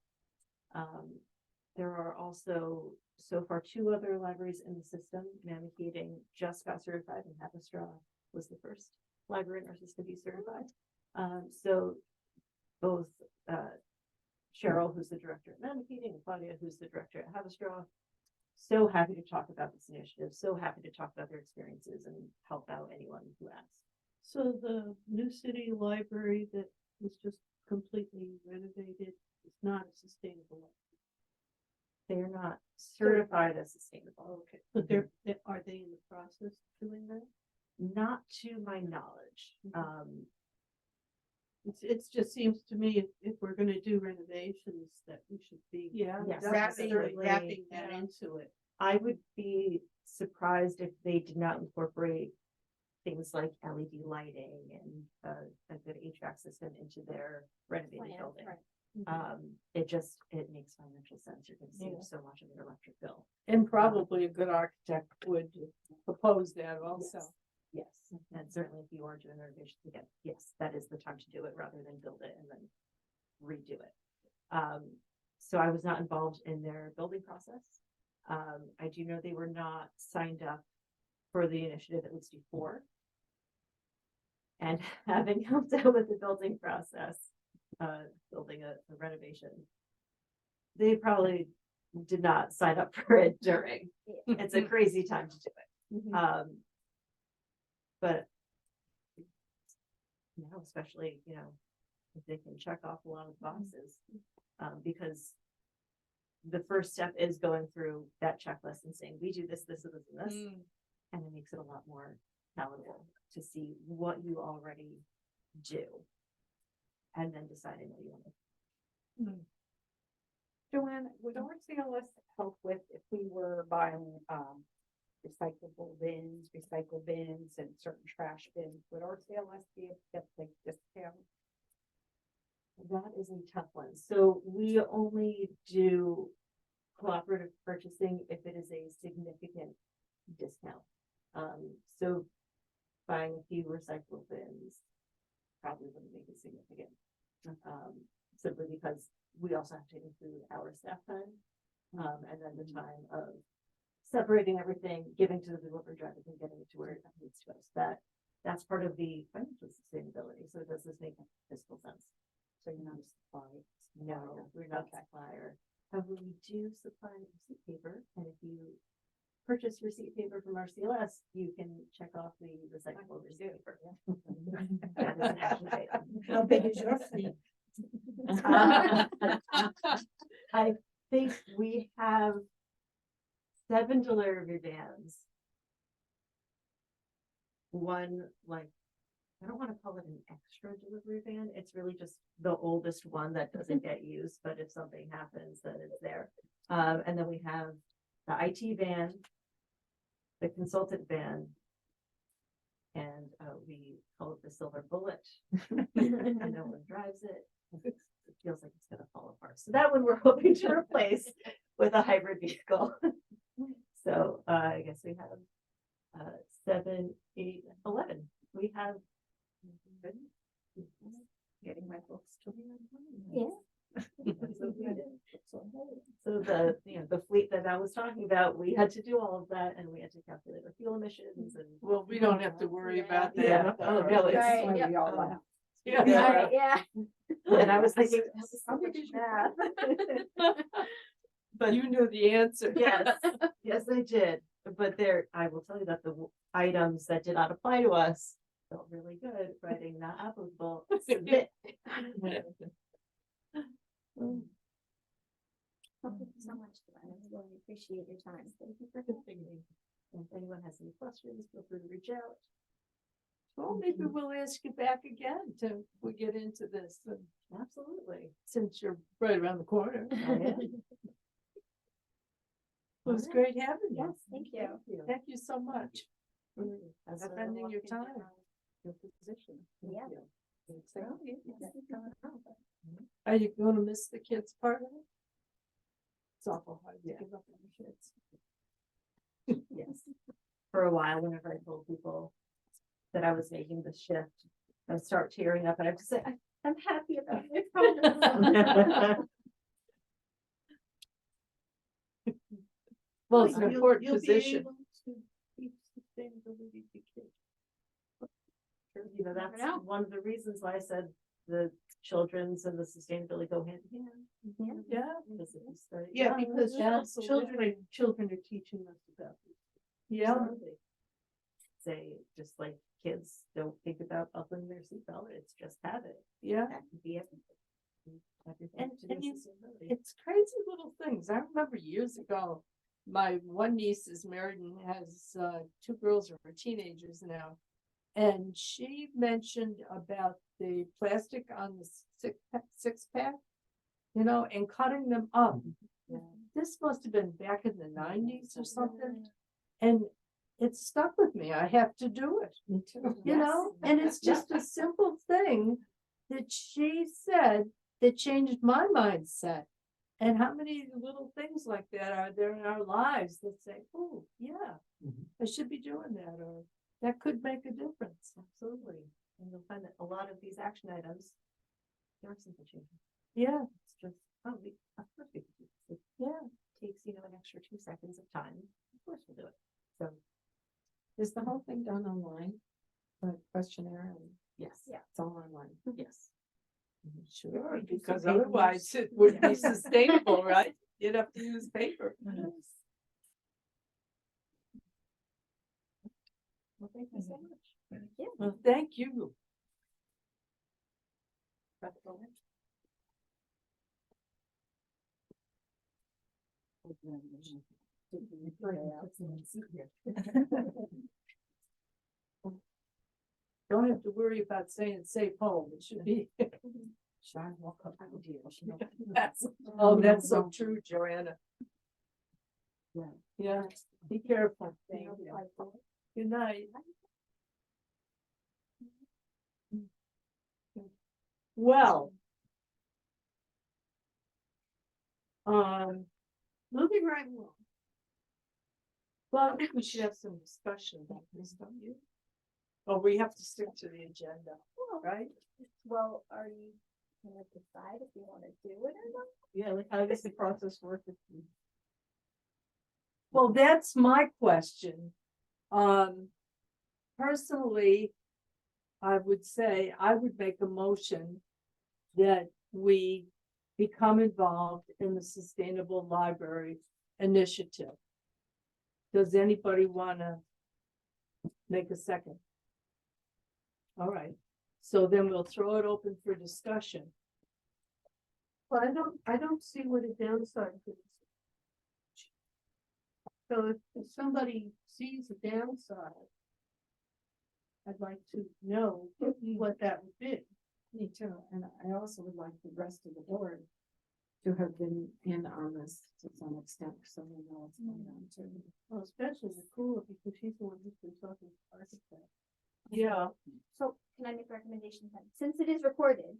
There are also so far 2 other libraries in the system. Mankato just got certified, and Havistraw was the first library in our system to be certified. So both Cheryl, who's the director at Mankato, and Claudia, who's the director at Havistraw, so happy to talk about this initiative, so happy to talk about their experiences and help out anyone who asks. So the New City Library that was just completely renovated is not a sustainable library. They're not certified as sustainable. Okay, but are they in the process of doing that? Not to my knowledge. It's just seems to me if we're gonna do renovations, that we should be. Yeah, Yes, Wrapping certainly. that into it. I would be surprised if they did not incorporate things like LED lighting and a good HVAC system into their renovated Plan, building. right. It makes financial sense. You're gonna Yeah. save so much of your electric bill. And probably a good architect would propose that also. Yes, and certainly if you are doing renovations again, yes, that is the time to do it rather than build it and then redo it. So I was not involved in their building process. I do know they were not signed up for the initiative at least before. And having helped out with the building process, building a renovation, they probably did not sign up for it during. It's a crazy time to do it. But now, especially, if they can check off a lot of boxes, because the first step is going through that checklist and saying, we do this, this, and this, and this, and it makes it a lot more palatable to see what you already do, and then deciding what you want to. Joanne, would RCLS help with if we were buying recyclable bins, recycle bins and certain trash bins? Would RCLS be able to get like discount? That is a tough one. So we only do cooperative purchasing if it is a significant discount. So buying a few recyclable bins probably wouldn't make it significant. Simply because we also have to include our staff time, and then the time of separating everything, giving to the delivery driver and getting it to where it needs to us. That's part of the financial sustainability. So does this make fiscal sense? So you're not a supplier. No, we're not a supplier. However, we do supply receipt paper, and if you purchase receipt paper from RCLS, you can check off the recyclable receipt paper. That is an action item. How big is your fleet? I think we have 7 delivery vans. One, like, I don't want to call it an extra delivery van. It's really just the oldest one that doesn't get used, but if something happens, then it's there. And then we have the IT van, the consultant van, and we call it the silver bullet. And no one drives it. It feels like it's gonna fall apart. So that one we're hoping to replace with a hybrid vehicle. So I guess we have 7, 8, 11. We have Getting my books to. Yeah. So the fleet that I was talking about, we had to do all of that, and we had to calculate our fuel emissions and. Well, we don't have to worry about that. Yeah. Oh, no, it's. Right, Why we all laugh. Yeah. Right, yeah. And I was thinking. How big is your math? But You knew the answer. yes, yes, I did. But I will tell you that the items that did not apply to us felt really good, writing not applicable, submit. Thank you so much for that. I really appreciate your time. Thank you for coming. If anyone has any questions, feel free to reach out. Well, maybe we'll ask you back again till we get into this, Absolutely. since you're right around the corner. I am. It was great having you. Yes, thank you. Thank you so much. As for spending your time. Your position. Yeah. Are you gonna miss the kids part of it? It's awful hard to Yeah. give up on the kids. Yes. For a while, whenever I told people that I was making the shift, I would start tearing up and I have to say, I'm happy about it. I promise." Well, it's an You'll- important you'll be position. able to teach sustainability to kids. You know, that's know. one of the reasons why I said the children's and the sustainability go hand in hand. Yeah. Because if you start Yeah, young, because Absolutely. children are teaching us about this. Yeah. absolutely. Say, just like kids don't think about buckling their seatbelt, it's just habit. Yeah. That could be everything. Everything And- to do and with you- sustainability. It's crazy little things. I remember years ago, my one niece is married and has 2 girls who are teenagers now. And she mentioned about the plastic on the six pack, and cutting them up. This must have been back in the 90s or something. And it stuck with me. I have to do it. Me too. And it's just a simple thing that she said that changed my mindset. And how many little things like that are there in our lives that say, oh, yeah, I should be doing that, or that could make a difference. Absolutely. And you'll find that a lot of these action items, there are simple changes. Yeah, It's just, of course we can do this. It yeah. takes, an extra 2 seconds of time. Of course we'll do it. So, Is the whole thing done online? The questionnaire, and yes. Yeah. it's all online. Yes. Sure, do because some paper otherwise it would be sustainable, right? You'd have to use paper. Well, thank you so much. Well, thank you. Don't have to worry about saying safe home. It should be. Sean, welcome. That's so true, Joanna. Yeah, be careful. Thank you. Good night. Well. Moving right along. Well, I think we should have some discussion about this, don't you? Oh, we have to stick to the agenda, right? Well, are you gonna decide if you wanna do it or not? Yeah, like how does the process work? Well, that's my question. Personally, I would say I would make a motion that we become involved in the Sustainable Library Initiative. Does anybody wanna make a second? All right, so then we'll throw it open for discussion. Well, I don't see what a downside is. So if somebody sees a downside, I'd like to know what that would be. Me too, and I also would like the rest of the board to have been in on this to some extent, so we know what's going on too. Well, especially Nicole, because she's the one who's been talking to architects. Yeah, So can I make recommendations then? Since it is recorded,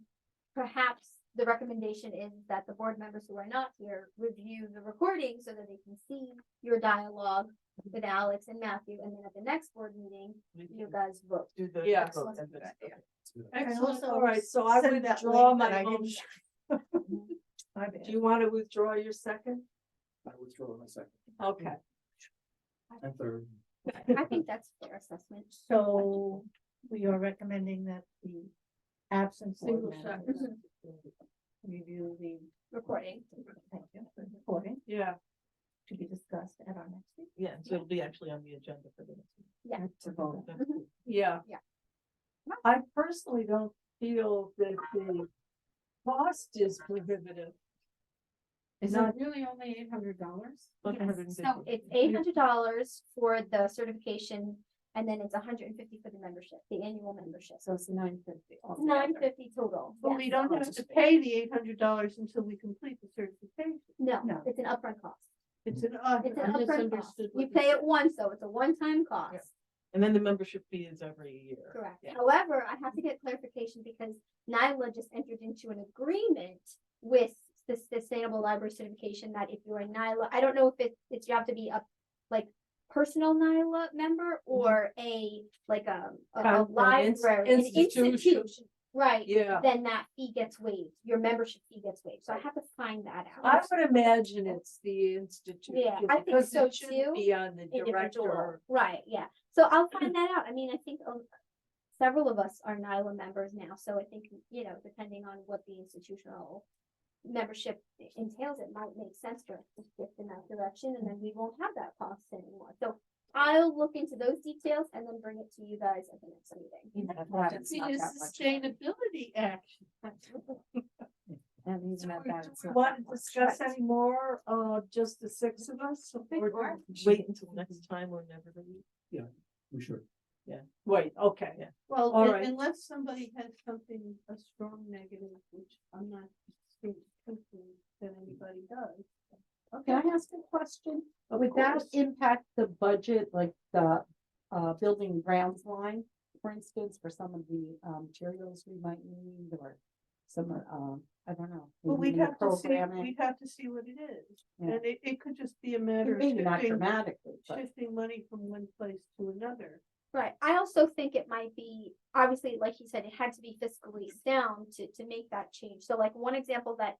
perhaps the recommendation is that the board members who are not here review the recording so that they can see your dialogue with Alex and Matthew, and then at the next board meeting, you guys vote. Do the. Yes. vote and the- excellent, also all right, so I send that withdraw link that my I didn't- motion. My Do bad. you want to withdraw your second? I withdraw my second Okay, and third. I think that's a fair assessment. So we are recommending that the absent board Single members shot. review the Recording. thank you, the recording yeah, to be discussed at our next meeting. Yeah, so it'll be actually on the agenda for the next. Yeah. To vote. yeah. Yeah. I personally don't feel that the cost is prohibitive. Is Not- it really only $800? Like Yes, so it's $800 for the certification, and then it's $150 for the membership, the annual membership. So it's $950. $950 total. But yes. we don't have to pay the $800 until we complete the certification. No, No. it's an upfront cost. It's an, It's I an upfront cost. misunderstood. You what pay said. it once, though. It's a one-time cost. And then the membership fee is every year. Correct. Yeah. However, I have to get clarification because NYLA just entered into an agreement with the Sustainable Library Certification that if you're a NYLA, I don't know if it's you have to be a like personal NYLA member or like a An library, an institution. institution, right? Yeah, Then that fee gets waived. Your membership fee gets waived. So I have to find that I out. would imagine it's the institution. Yeah, I think because so it shouldn't too. Be on the Individual. director. Right, yeah. So I'll find that out. I mean, I think several of us are NYLA members now, so I think, depending on what the institutional membership entails, it might make sense for us to shift in that direction, and then we won't have that cost anymore. So I'll look into those details and then bring it to you guys at the next meeting. It's a sustainability action. And even at that, it's not Want that to much. discuss any more, just the six of us? Or- Wait until next time or never. We should. Wait, okay, Well, All right. unless somebody has something, a strong negative, which I'm not thinking that anybody does. Can I ask a question? Would that impact the budget, like the building and grounds line, for instance, for some of the materials we might need or some, I don't know. Well, maybe we'd have to see, programming? we'd have to see what it is. Yeah. And it could just be a matter of Maybe not shifting, dramatically, but shifting money from one place to another. Right. I also think it might be, obviously, like you said, it had to be fiscally sound to make that change. So like one example that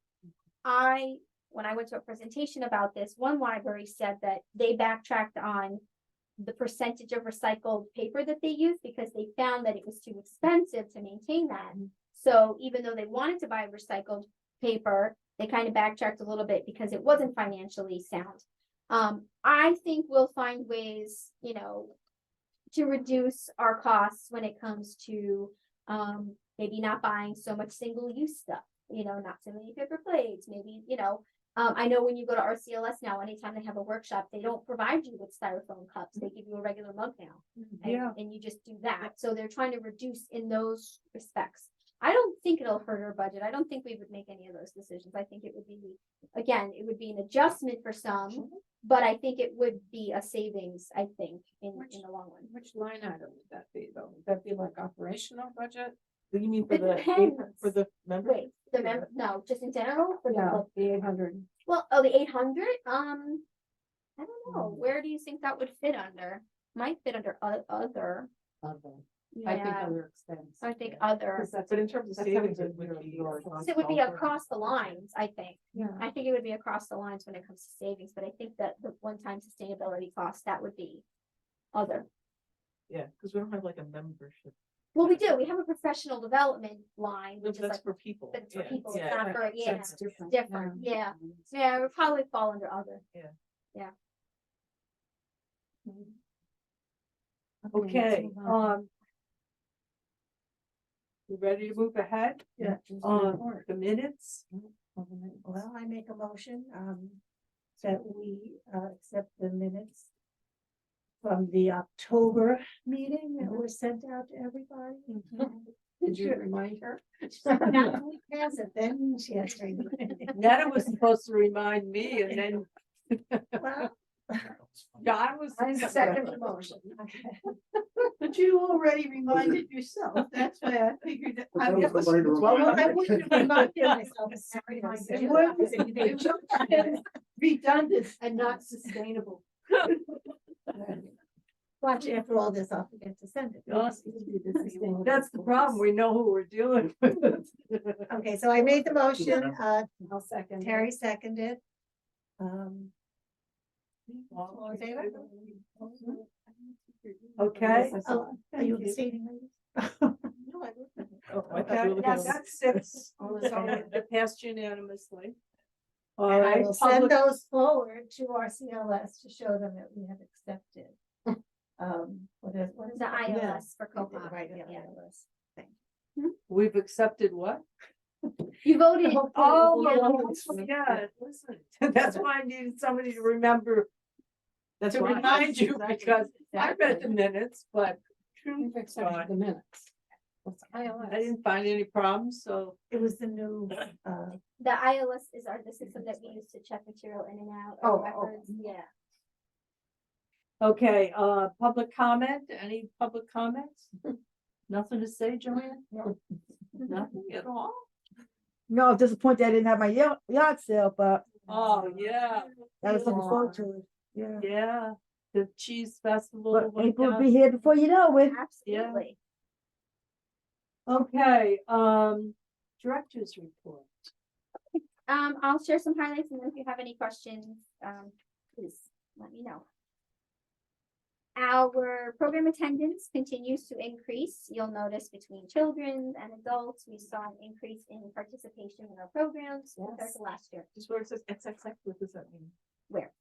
when I went to a presentation about this, one library said that they backtracked on the percentage of recycled paper that they use because they found that it was too expensive to maintain that. So even though they wanted to buy recycled paper, they kind of backtracked a little bit because it wasn't financially sound. I think we'll find ways, to reduce our costs when it comes to maybe not buying so much single-use stuff, not so many paper plates, maybe, I know when you go to RCLS now, anytime they have a workshop, they don't provide you with styrofoam cups, they give you a regular mug now. Yeah. And you just do that, so they're trying to reduce in those respects. I don't think it'll hurt our budget, I don't think we would make any of those decisions, I think it would be, again, it would be an adjustment for some. But I think it would be a savings, I think, in the long run. which line item would that be though? Would that be like operational budget? Do you mean for It depends. for the member? Wait, the member, no, just in general? For the, Yeah, like, the 800. well, the 800, I don't know, where do you think that would fit under? Might fit under other, Other. I think Yeah, other expense. I think other, Because that's- But in terms of that's savings, something it would you're- be. you're so it would be responsible for. across the lines, I think. Yeah. I think it would be across the lines when it comes to savings, but I think that the one-time sustainability cost, that would be other. Yeah, because we don't have like a membership, Well, we do, we have a professional development line, which is that's like, for people. but it's for Yeah, people, it's yeah. not for, yeah, That's different. different, yeah. Yeah, it would probably fall under other. Okay, you ready to move ahead? Yeah. The minutes? Well, I make a motion, that we, accept the minutes from the October meeting that were sent out to everybody. Did you remind her? Now that we pass it, then she has to read it. Netta was supposed to remind me and then Well, John was. I second the motion. But you already reminded yourself, that's why I figured that. I But was- somebody to well, remind I me. wouldn't have reminded myself. It's sorry, I said It wouldn't- it. Redundant. And not sustainable. Watch, after all this, I'll forget to send it. That's the problem. We know who we're dealing with. Okay, so I made the motion, I'll second. Terry seconded. All in favor? Okay. Oh, are you abstaining? ladies? No, I wasn't. Oh, I thought Okay, you were yeah, looking at- that's six. So it passed unanimously. All And I right. will send public- those forward to our CLS to show them that we have accepted. What is The that? ILS for Yeah, co-op. right, the Yeah. ILS. We've accepted what? You voted. Oh, yeah, listen, that's why I needed somebody to remember, That's to why. remind you, Exactly. because I read the minutes, but We've accepted the minutes. What's I ILS? didn't find any problems, so. It was the new, The ILS is the system that we use to check material in and out. Oh, of oh. records, yeah. Okay, public comment, any public comments? Nothing to say, Joanne? No. Nothing at all? No, I was disappointed I didn't have my yard sale, but Oh, yeah, I was looking forward to it. Yeah. yeah, the cheese festival. But went April will down. be here before you know it. Absolutely. Okay, director's report. I'll share some highlights and then if you have any questions, please let me know. Our program attendance continues to increase. You'll notice between children and adults, we saw an increase in participation in our programs compared to last year. Just where it says XXX, what does that mean? Where?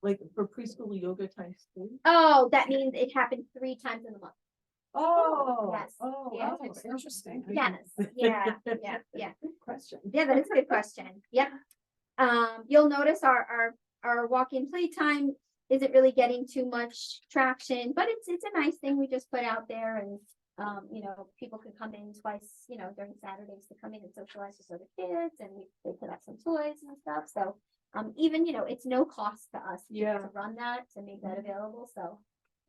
Like for preschool yoga times 3? Oh, that means it happened 3 times in the month. Oh. Yes, Oh, yeah. wow. That's interesting. Yes, yeah. Good question. Yeah, that is a good question. Yep. You'll notice our walk-in playtime isn't really getting too much traction, but it's a nice thing we just put out there and you know, people can come in twice, you know, during Saturdays to come in and socialize with other kids and they put up some toys and stuff. So even, you know, it's no cost to us Yeah. to run that, to make that available. So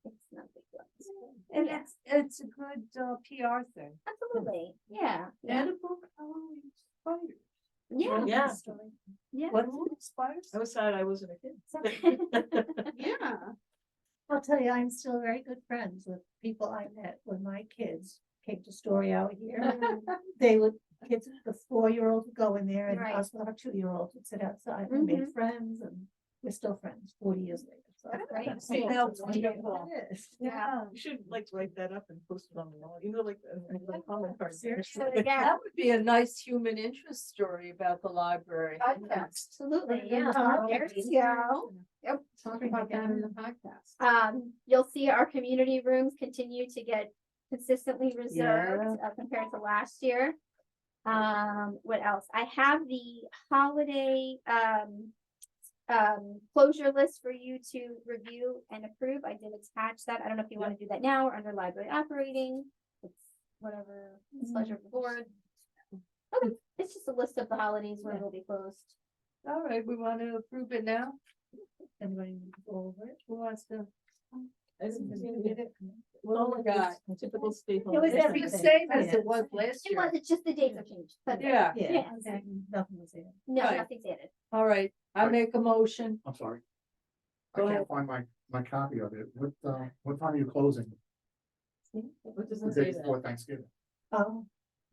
it's not a big deal. And Yeah. it's a good PR thing. Absolutely. Yeah. Yeah. Edible calorie spiders. Yeah. Yeah. Yeah. What inspires? I was sad I wasn't a kid. Yeah. I'll tell you, I'm still very good friends with people I met when my kids came to Story out here. They would, kids, the 4-year-old would go in there and Right. us, our 2-year-old would sit outside and made friends and we're still friends 40 years later. So That's great. that's Yeah, cool. that's wonderful. It is. Yeah. You should like write that up and post it on the wall, you know, like the comment card. Seriously. So again, That would be a nice human interest story about the library. absolutely. Yeah. Oh, There you go. Yep. Talk about that in the podcast. You'll see our community rooms continue to get consistently reserved compared to last year. What else? I have the holiday closure list for you to review and approve. I did attach that. I don't know if you want to do that now or under library operating. It's whatever, it's pleasure of the board. Okay, it's just a list of the holidays where it'll be closed. All right, we want to approve it now? Anybody need to go over it? Who wants to? Well, we got? typical staple. It was It's everything. the same as Yeah. it was last It year. was, it's just the dates have changed, but Yeah, Yeah, Yeah. exactly. Nothing was there. no, Right. nothing's added. all right, I make a motion. I'm sorry. Go I ahead. can't find my copy of it. What time are you closing? What does The it day say there? before Thanksgiving. Oh,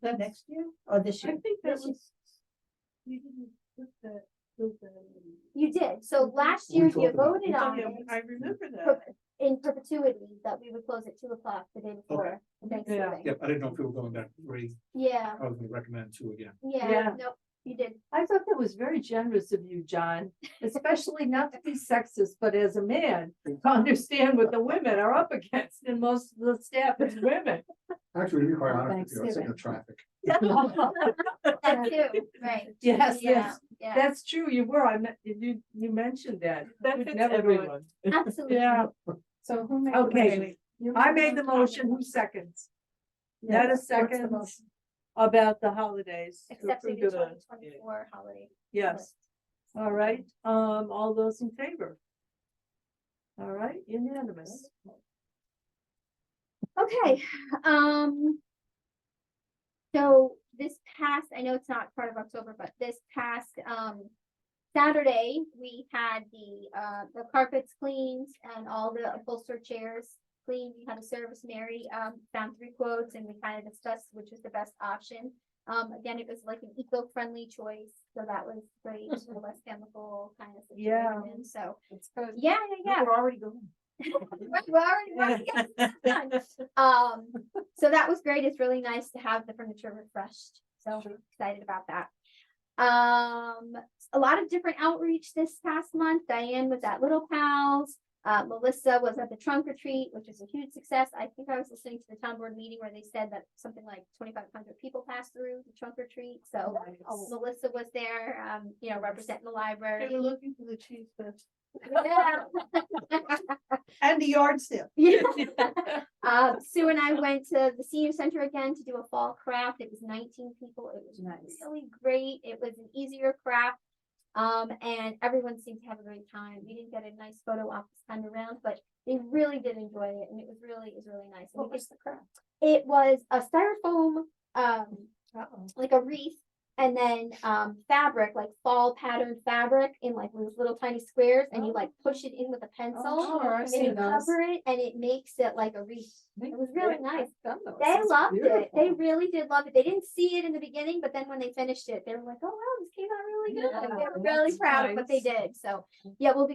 the next year or this I year? think that This was. You didn't put that, put that in. You did. So last We year you talked about it. voted on Yeah, it I remember that. in perpetuity that we would close at 2 o'clock the day before Thanksgiving. Yeah, I didn't know if we were going back to 3. Yeah, I was gonna recommend 2 again. yeah, Yeah. nope, you did. I thought that was very generous of you, John, especially not to be sexist, but as a man, to understand what the women are up against, and most of the staff is women. Actually, to be quite honest with you, I was thinking Thanksgiving. of traffic. That too, right. Yes, Yeah, yes, yeah, that's true, you were, you mentioned that. That We'd fits never do it. everyone. absolutely. Yeah, So who made? okay, I made the motion, who seconds? Not a What's the second motion? about the holidays. Accepting the approve the- 2024 holiday. Yes, all right, all those in favor? All right, unanimous. Okay, so this past, I know it's not part of October, but this past, Saturday, we had the carpets cleaned and all the upholstered chairs cleaned. We had a service, Mary, found 3 quotes and we kind of discussed which was the best option. Again, it was like an eco-friendly choice, so that was great, a less chemical kind of Yeah. situation, so, It's good. yeah, yeah, We're already going. We're already getting this done. So that was great. It's really nice to have the furniture refreshed. So excited about that. A lot of different outreach this past month. Diane was at Little Pals. Melissa was at the trunk retreat, which was a huge success. I think I was listening to the town board meeting where they said that something like 2,500 people passed through the trunk retreat. So Melissa was there, representing the library. They were looking for the cheese fest Yeah. and the yard sale. Yeah. Sue and I went to the senior center again to do a fall craft. It was 19 people. It was really great. It was an easier craft. And everyone seemed to have a great time. We didn't get a nice photo op this time around, but they really did enjoy it, and it was really nice. And What was the craft? it was a styrofoam, like a wreath, and then fabric, like fall patterned fabric in like those little tiny squares, and you like push it in with a pencil. sure, I've And seen you those. cover it, and it makes it like a wreath. It was really nice. Done those. They That's loved it. They beautiful. really did love it. They didn't see it in the beginning, but then when they finished it, they were like, "Oh wow, this came out really good." Yeah, They were really that's proud of what they nice. did. So yeah, we'll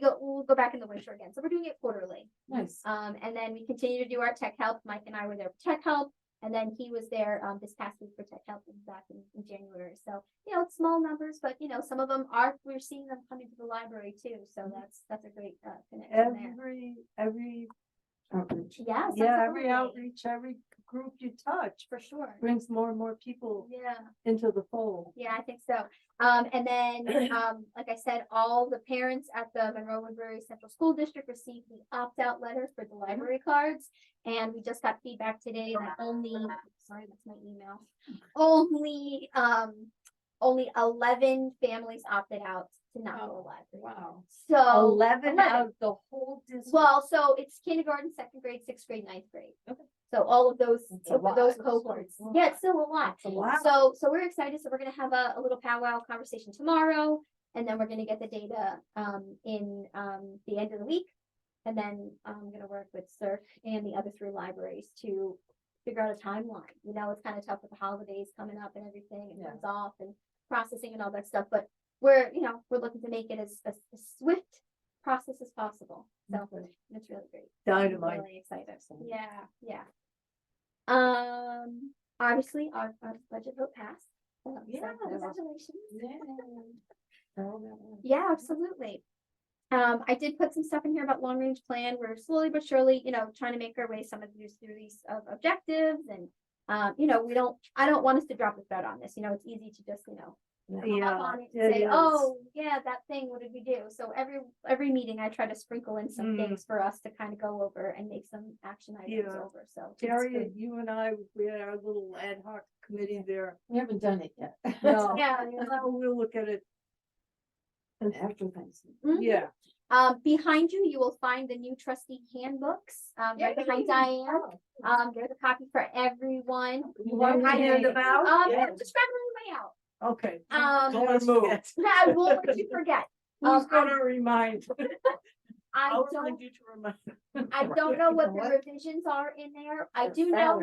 go back in the winter again. So we're doing it quarterly. Nice. And then we continue to do our tech help. Mike and I were there for tech help, and then he was there this past week for tech help back in January. So it's small numbers, but some of them we're seeing them coming to the library too. So that's a great connection there. Every, Outreach. Yes, yeah, every absolutely. outreach, every group you touch For sure. brings more and more people Yeah. into the fold. Yeah, I think so. And then, like I said, all the parents at the Monroe Woodbury Central School District received the opt-out letter for the library cards. And we just got feedback today that sorry, that's my email. Only 11 families opted out to not go to library. Wow. So 11 out of the whole district. well, so it's kindergarten, 2nd grade, 6th grade, 9th grade. Okay. So all of those, That's a lot. those cohorts. Yeah, it's still a lot. That's a lot. Wow. So we're excited. So we're gonna have a little powwow conversation tomorrow, and then we're gonna get the data in the end of the week. And then I'm gonna work with CERC and the other 3 libraries to figure out a timeline. It's kind of tough with the holidays coming up and everything, and Yeah. comes off and processing and all that stuff. But we're looking to make it as swift process as possible. So it's really great. I'm Dynamite. really excited. Yeah, yeah. Obviously our budget vote passed. So Yeah. congratulations. Yeah. Yeah, absolutely. I did put some stuff in here about long range plan. We're slowly but surely, trying to make our way through these objectives, and I don't want us to drop the thread on this. It's easy to just, Yeah, hop on it and it say, is. oh, yeah, that thing, what did we do? So every meeting I try to sprinkle in some Mm. things for us to kind of go over and make some action items Yeah. over. So it's Terry, good. you and I, we had our little ad hoc committee there. We haven't done it yet. No, Yeah. we'll look at it. After Thanksgiving. Mhm. Yeah, Behind you, you will find the new trustee handbooks, right behind Diane. There's a copy for everyone. you want me to hand them out? Yeah, just grab them on the way out. Okay. Um, Don't move. I won't let you forget. Who's I- gonna remind? I I'll don't, remind you to remind. I don't know what the What? revisions are in there. I It's do know,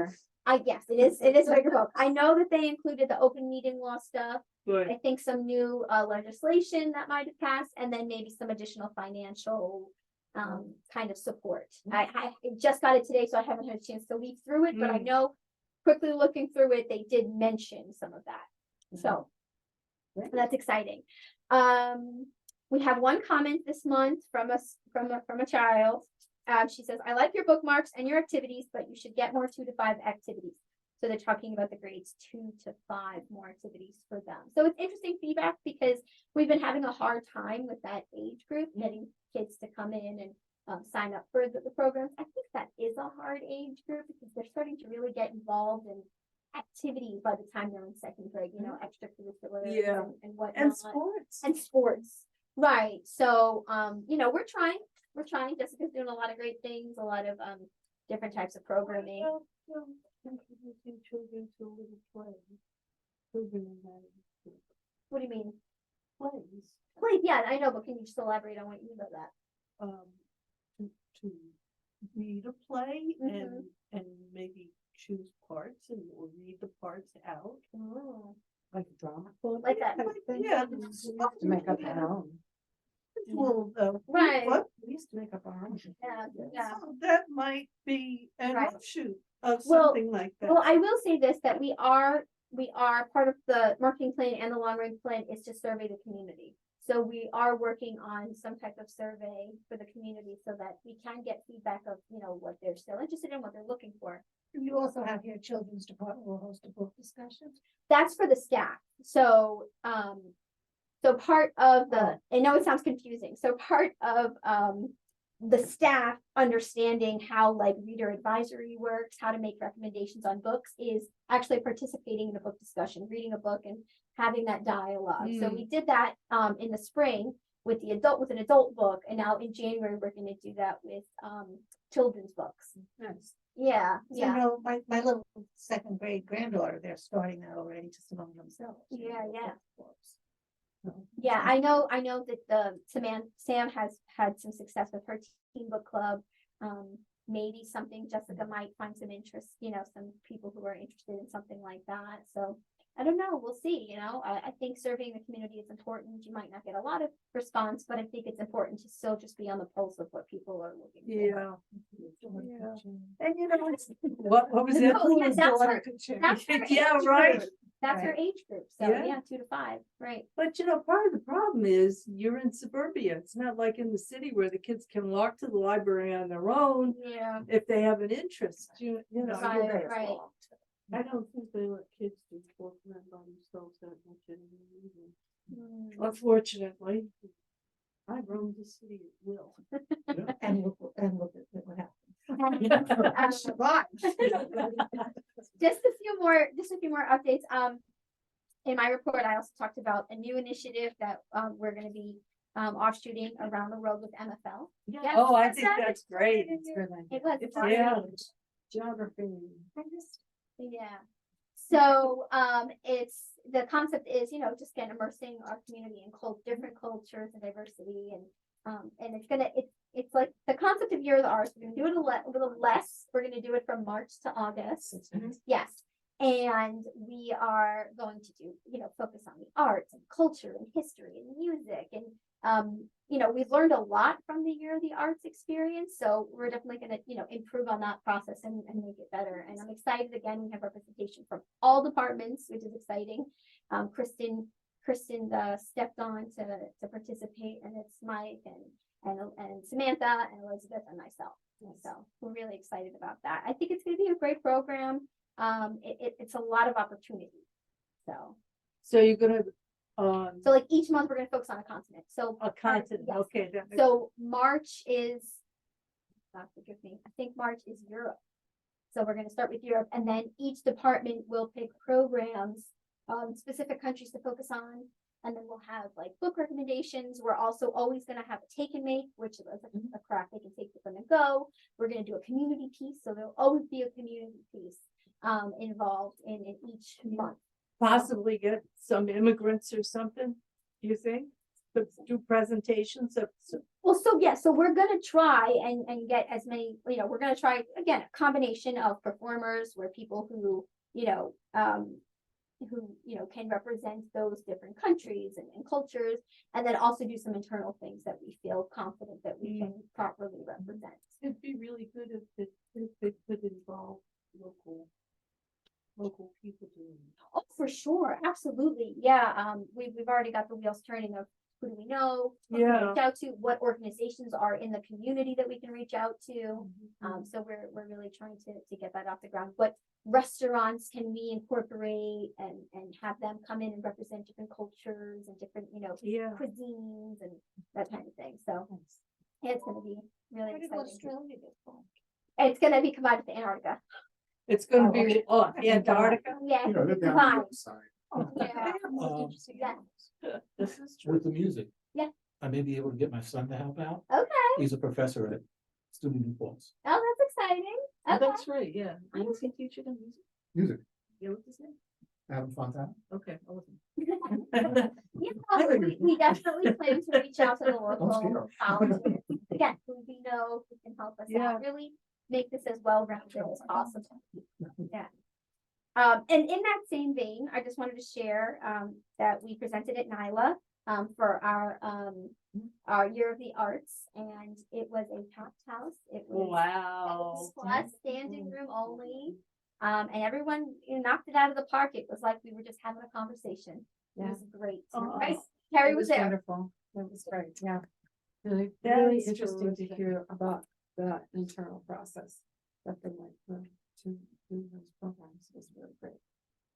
better. yes, it is a bigger book. I know that they included the open meeting law stuff. Good. I think some new legislation that might have passed, and then maybe some additional financial kind of support. I just got it today, so I haven't had a chance to leaf through it, but I know quickly looking through it, they did mention some of that. So that's exciting. We have one comment this month from a child. She says, "I like your bookmarks and your activities, but you should get more 2 to 5 activities." So they're talking about the grades 2 to 5 more activities for them. So it's interesting feedback because we've been having a hard time with that age group, getting kids to come in and sign up for the programs. I think that is a hard age group because they're starting to really get involved in activities by the time they're in second grade, you know, extracurriculars Yeah. and whatnot. And sports. And sports. Right. So, you know, we're trying. Jessica's doing a lot of great things, a lot of different types of programming. Introducing children to a little play. Children and that. What do you mean? Plays. Wait, yeah, I know, but can you just elaborate on what you mean by that? To read a play Mhm. and maybe choose parts and or read the parts out. Oh, Like a drama club. like that. Yeah. To make up our own. Well, Right. what? We used to make up our own. Yeah. So that might be an Right. offshoot of Well- something like that. Well, I will say this, that we are part of the marketing plan and the long range plan is to survey the community. So we are working on some type of survey for the community so that we can get feedback of, you know, what they're still interested in, what they're looking for. You also have your children's department will host a book discussion. That's for the staff. So, so part of the, I know it sounds confusing. So part of, the staff understanding how like reader advisory works, how to make recommendations on books is actually participating in a book discussion, reading a book and having that dialogue. So we did that, in the spring with an adult book. And now in January, we're going to do that with, children's books. Nice. Yeah. So, Yeah. you know, my little second grade granddaughter, they're starting that already just among themselves. you know, Yeah, with yeah. book clubs. So, Yeah, I know that Sam has had some success with her teen book club. Maybe something Jessica might find some interest, you know, some people who are interested in something like that. So I don't know, we'll see, you know, I think surveying the community is important. You might not get a lot of response, but I think it's important to still just be on the pulse of what people are looking for. Yeah. Yeah. And you know, what was No, that? yeah, that's her- That's her Yeah, age right. group. That's her age group. So Yeah. yeah, 2 to 5, right. But you know, part of the problem is you're in suburbia. It's not like in the city where the kids can walk to the library on their own Yeah. if they have an interest, you know. Right, you're there. right. I don't think they let kids do walk around by themselves that much anymore either. Mm. Unfortunately. I roam the city at will. And look at what happened. Just a few more updates. In my report, I also talked about a new initiative that we're gonna be offshooting around the world with MFL. Yes, Oh, I that's think that. that's great. It was. It's fun. Yeah. Geography. Yeah. So it's the concept is, you know, just again immersing our community in different cultures and diversity and it's like the concept of Year of the Arts. We're gonna do it a little less. We're gonna do it from March to August. Yes. And we are going to do, you know, focus on the arts and culture and history and music. And, you know, we've learned a lot from the Year of the Arts experience. So we're definitely going to, you know, improve on that process and make it better. And I'm excited. Again, we have representation from all departments, which is exciting. Kristen stepped on to participate, and it's Mike and Samantha and Elizabeth and myself. So we're really excited about that. I think it's going to be a great program. It's a lot of opportunity. So you're gonna, So like each month we're gonna focus on a continent. So a continent, yes. okay. That makes- So March is, God forgive me, I think March is Europe. So we're gonna start with Europe, and then each department will pick programs, specific countries to focus on. And then we'll have like book recommendations. We're also always gonna have a take and make, which is a craft they can take with them and go. We're gonna do a community piece, so there'll always be a community piece involved in each month. Possibly get some immigrants or something, you think? to do presentations of, Well, so yeah, so we're gonna try and get as many, we're gonna try, again, a combination of performers where people who, can represent those different countries and cultures, and then also do some internal things that we feel confident that we can properly represent. It'd be really good if they could involve local people doing it. Oh, for sure, absolutely, yeah, we've already got the wheels turning of who do we know, who can we Yeah. reach out to, what organizations are in the community that we can reach out to. So we're really trying to get that off the ground. What restaurants can we incorporate and have them come in and represent different cultures and different, yeah. cuisines and that kind of thing. So yeah, it's gonna be really Where did exciting. Australia get from? It's gonna be combined with Antarctica. It's gonna Oh, be, Antarctica. Yeah, You know, they're it's down the combined. outside. Yeah. Yeah. This is true. With the music. Yeah. I may be able to get my son to help out. Okay. He's a professor at Student Newports. Oh, that's exciting. Oh, Okay. that's right, yeah. I was a teacher in music. Music, Yeah, what's his name? Adam Fontana. Okay, I wasn't. Yeah, we definitely plan to reach out to the scare local 'em. colleges, again, who we know who can help us Yeah. out, really make this as well-rounded as possible. Yeah. And in that same vein, I just wanted to share, that we presented at NYLA, for our Year of the Arts, and it was a packed house. It was Wow. plus standing room only. And everyone knocked it out of the park. It was like we were just having a conversation. It was great. Oh. Right? Terry was there. Wonderful. That was great, yeah. Really, That really is interesting to terrific. hear about the internal process that they went through to do those programs. It was really great.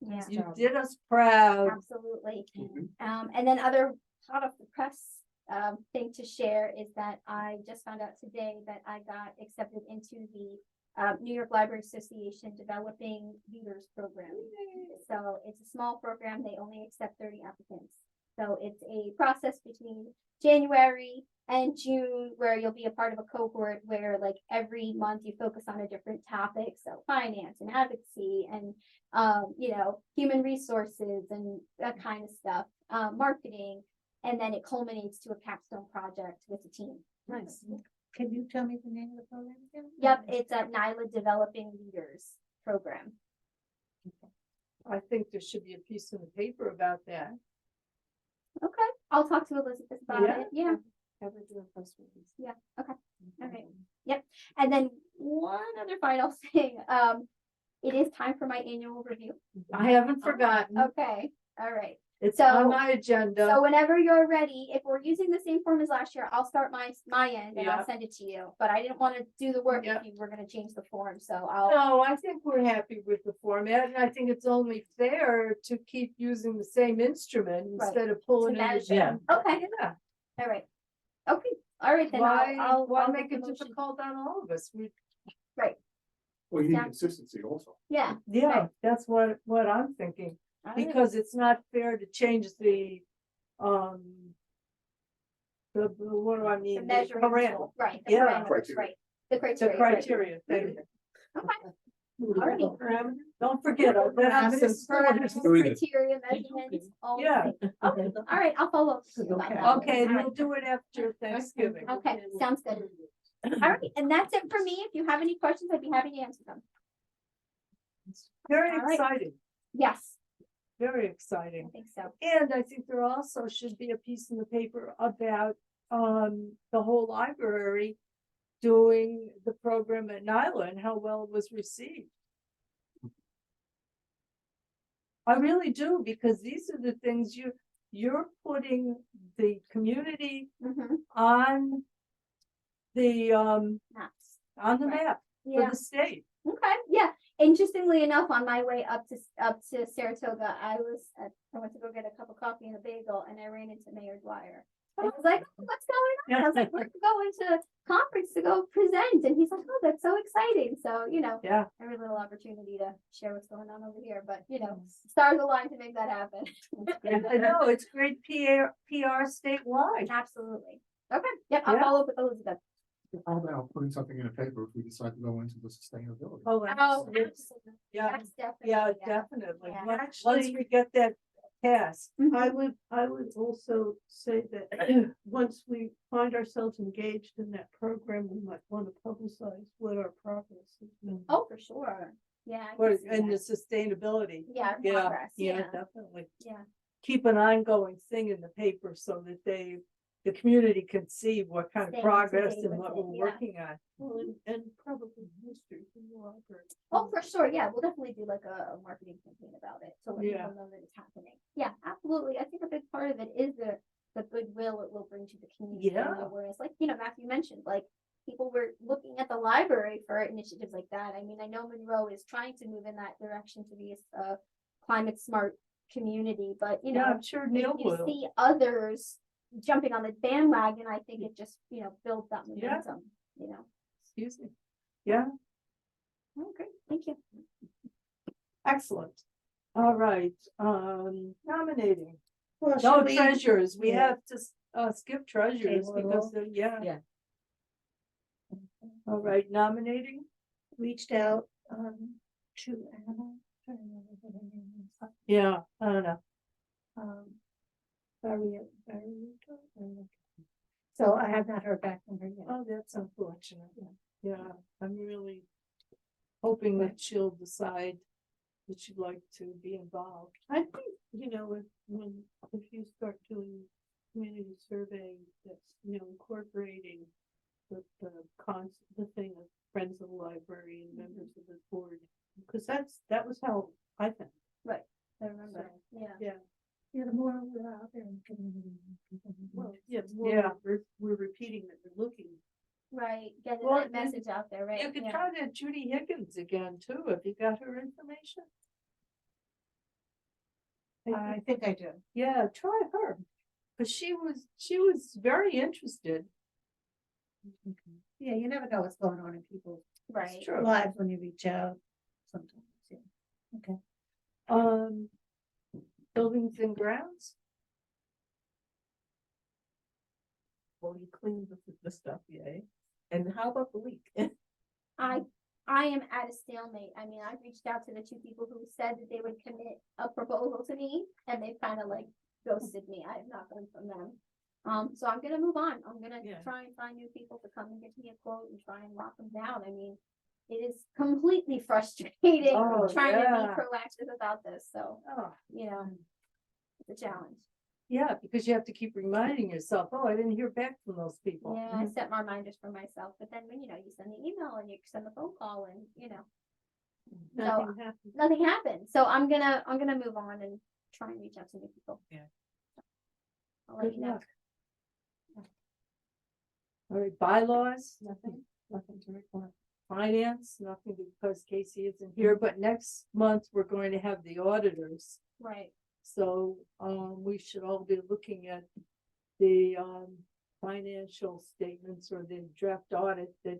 Yeah, You did us proud. absolutely. Mhm. And then other hot off the press thing to share is that I just found out today that I got accepted into the New York Library Association Developing Leaders Program. So it's a small program. They only accept 30 applicants. So it's a process between January and June where you'll be a part of a cohort where like every month you focus on a different topic. So finance and advocacy and, human resources and that kind of stuff, marketing. And then it culminates to a capstone project with the team. Nice. Can you tell me the name of the program again? Yep, it's a NYLA Developing Leaders Program. I think there should be a piece in the paper about that. Okay, I'll talk to Elizabeth about Yeah. it. Yeah, I would do a press release. yeah, okay, all right. Yep, and then one other final thing, it is time for my annual review. I haven't forgotten. Okay, all right. It's So- on my agenda. So whenever you're ready, if we're using the same form as last year, I'll start my end and Yeah. I'll send it to you. But I didn't want to do the work Yeah. if you were gonna change the form, so I'll, No, I think we're happy with the format, and I think it's only fair to keep using the same instrument Right. instead of pulling To it. measure. Yeah. okay, Yeah. all right. Okay, all right, then Why, I'll why I'll make the it motion. difficult on all of us? Well, you need Yeah. consistency also. Yeah. Yeah, Right. that's what I'm thinking, all right. because it's not fair to change the, what do I The mean? measuring param- tool, right, the Yeah. parameters, Criteria. right, the The criteria. right. criteria, thank you. Okay, alright. Don't forget, I'll have some Parameters, Do it. criteria, measurements, all. Yeah. Okay, all right, I'll follow up with you about that. Okay, All right. we'll do it after Thanksgiving. Okay, sounds good. All right, and that's it for me. If you have any questions, I'd be happy to answer them. Very All right. exciting, Yes, very I exciting. think so. And I think there also should be a piece in the paper about, the whole library doing the program at NYLA and how well it was received. I really do, because these are the things you're putting the community Mhm. on the, Maps. on the Right. map for Yeah, the state. okay, yeah. Interestingly enough, on my way up to Saratoga, I went to go get a cup of coffee and a bagel and I ran into Mayor Dwyer. And I was like, "Oh, what's going on?" I was like, "We're going to conference to go present." And he's like, "Oh, that's so exciting." So, Yeah, every little opportunity to share what's going on over here, but stars align to make that happen. I know, it's great PR statewide. Absolutely. Okay, yep, I'll Yeah. follow up with Elizabeth. How about putting something in the paper if we decide to go into the sustainability? Oh, Oh, absolutely. absolutely. Yeah, That's definitely. yeah, definitely. Yeah. Once Actually- we get that task. I would also say that once we find ourselves engaged in that program, we might want to publicize what our progress has been. Oh, for sure. Yeah. I What, can see and the that. sustainability. Yeah, Yeah, progress, yeah, yeah. definitely. Yeah. Keep an ongoing thing in the paper so that the community can see what kind Stay of up to progress date and with what it, we're yeah. working on. Well, and probably history from the library. Oh, for sure. Yeah, we'll definitely do like a marketing campaign about it to let Yeah. people know that it's happening. Yeah, absolutely. I think a big part of it is the goodwill it will bring to the community and the Yeah. awareness. Like, Matthew mentioned, like people were looking at the library for initiatives like that. I mean, I know Monroe is trying to move in that direction to be a climate smart community, but Yeah, I'm sure if Neil you will. see others jumping on the bandwagon, I think it just, builds that Yeah. momentum, Excuse me. Yeah, Okay, thank you. excellent. All right, nominating. Well, No should we- treasurers, we yeah. have to skip treasurers Okay, because, well, yeah. yeah. All right, nominating, Reached out, to Anna. I don't know what her name is. yeah, I don't know. So I have not heard back from her yet. Oh, that's unfortunate. Yeah, I'm really hoping that she'll decide that she'd like to be involved. I think, if you start doing community surveying, that's, incorporating the thing of friends of the library and members of the board, because that was how I found. Right, I remember, yeah. Yeah, Yeah, the more we're out there in the community. well, yeah, Yeah. we're repeating that we're looking. Right, getting Well, that message out there, right? You could yeah. try that Judy Higgins again too, if you got her information. I think I do. Yeah, try her, cause she was very interested. Yeah, you never know what's going on in people's Right. True. lives when you reach out sometimes, yeah. Okay. Buildings and grounds, Well, you cleaned the stuff, yay. And how about the leak? I am at a stalemate. I mean, I reached out to the two people who said that they would commit a proposal to me, and they've kind of like ghosted me. I have not heard from them. So I'm gonna move on. I'm gonna Yeah. try and find new people to come and give me a quote and try and lock them down. I mean, it is completely frustrating Oh, trying to yeah. be proactive about this. So, oh, it's a challenge. yeah, because you have to keep reminding yourself, oh, I didn't hear back from those people. Yeah, I set my reminders for myself, but then when you send the email and you send the phone call and Nothing happened. nothing happened. So I'm gonna move on and try and reach out to new people. Yeah. I'll let Good you know. luck. All right, bylaws, Nothing to report. finance, nothing because Casey isn't here, but next month we're going to have the auditors. Right. So, we should all be looking at the, financial statements or the draft audit that,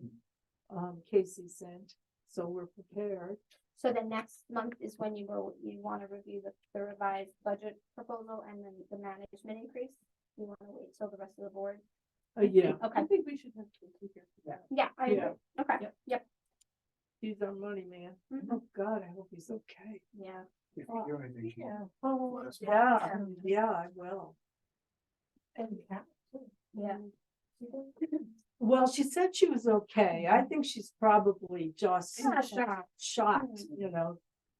Casey sent. So we're prepared. So the next month is when you want to review the revised budget proposal and then the management increase? You want to wait till the rest of the board? Yeah, Okay. I think we should have to here for that. Yeah, I agree. Yeah. Okay. Yep. Yep. he's our money man. Mhm. Oh, God, I hope he's okay. Yeah. If you hear anything, Yeah. Oh, Let us know. yeah, I will. And Kat, too. Yeah. Well, she said she was okay. I think she's probably just shocked,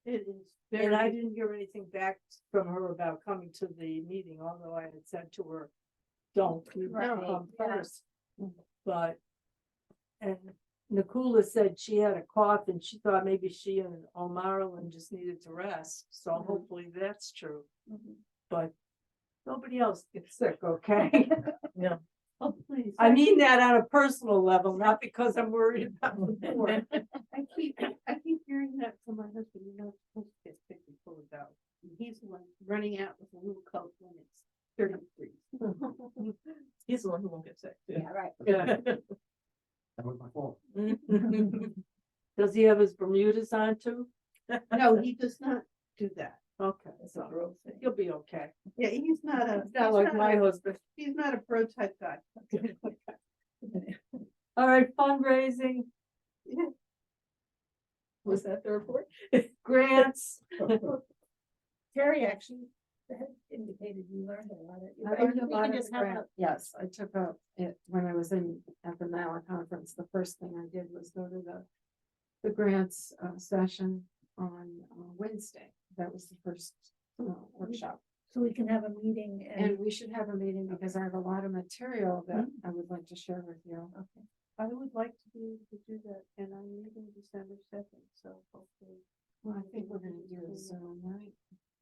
It is And I very, didn't hear anything back from her about coming to the meeting, although I had said to her, don't, you Right, come yeah. first. But, and Nikula said she had a cough and she thought maybe she and O'Marlin just needed to rest, so Mhm. hopefully that's true. Mhm. But nobody else gets sick, okay? oh, please. I mean that on a personal level, not because I'm worried about the board. I keep hearing that from my husband, you're not supposed to get sick before we go. And he's the one running out with a little coat when it's 30 degrees. He's the one who won't get sick. Yeah, right. Yeah. That was my fault. Does he have his Bermudas on too? No, he does not do that. Okay, It's a so growth thing. he'll be okay. Yeah, he's not It's not like my husband. he's not a bro type guy. All right, fundraising, Was that the report? grants. Terry actually indicated you learned a lot. I learned a lot of grant. Yes, I took up it when I was at the NILA conference. The first thing I did was go to the grants session on Wednesday. That was the first workshop. So we can have a meeting And we should have a meeting because I have a lot of material that I would like to share with you. okay. I would like to be able to do that, and I'm leaving December 2nd, so hopefully. Well, I think we're gonna do a Zoom, right?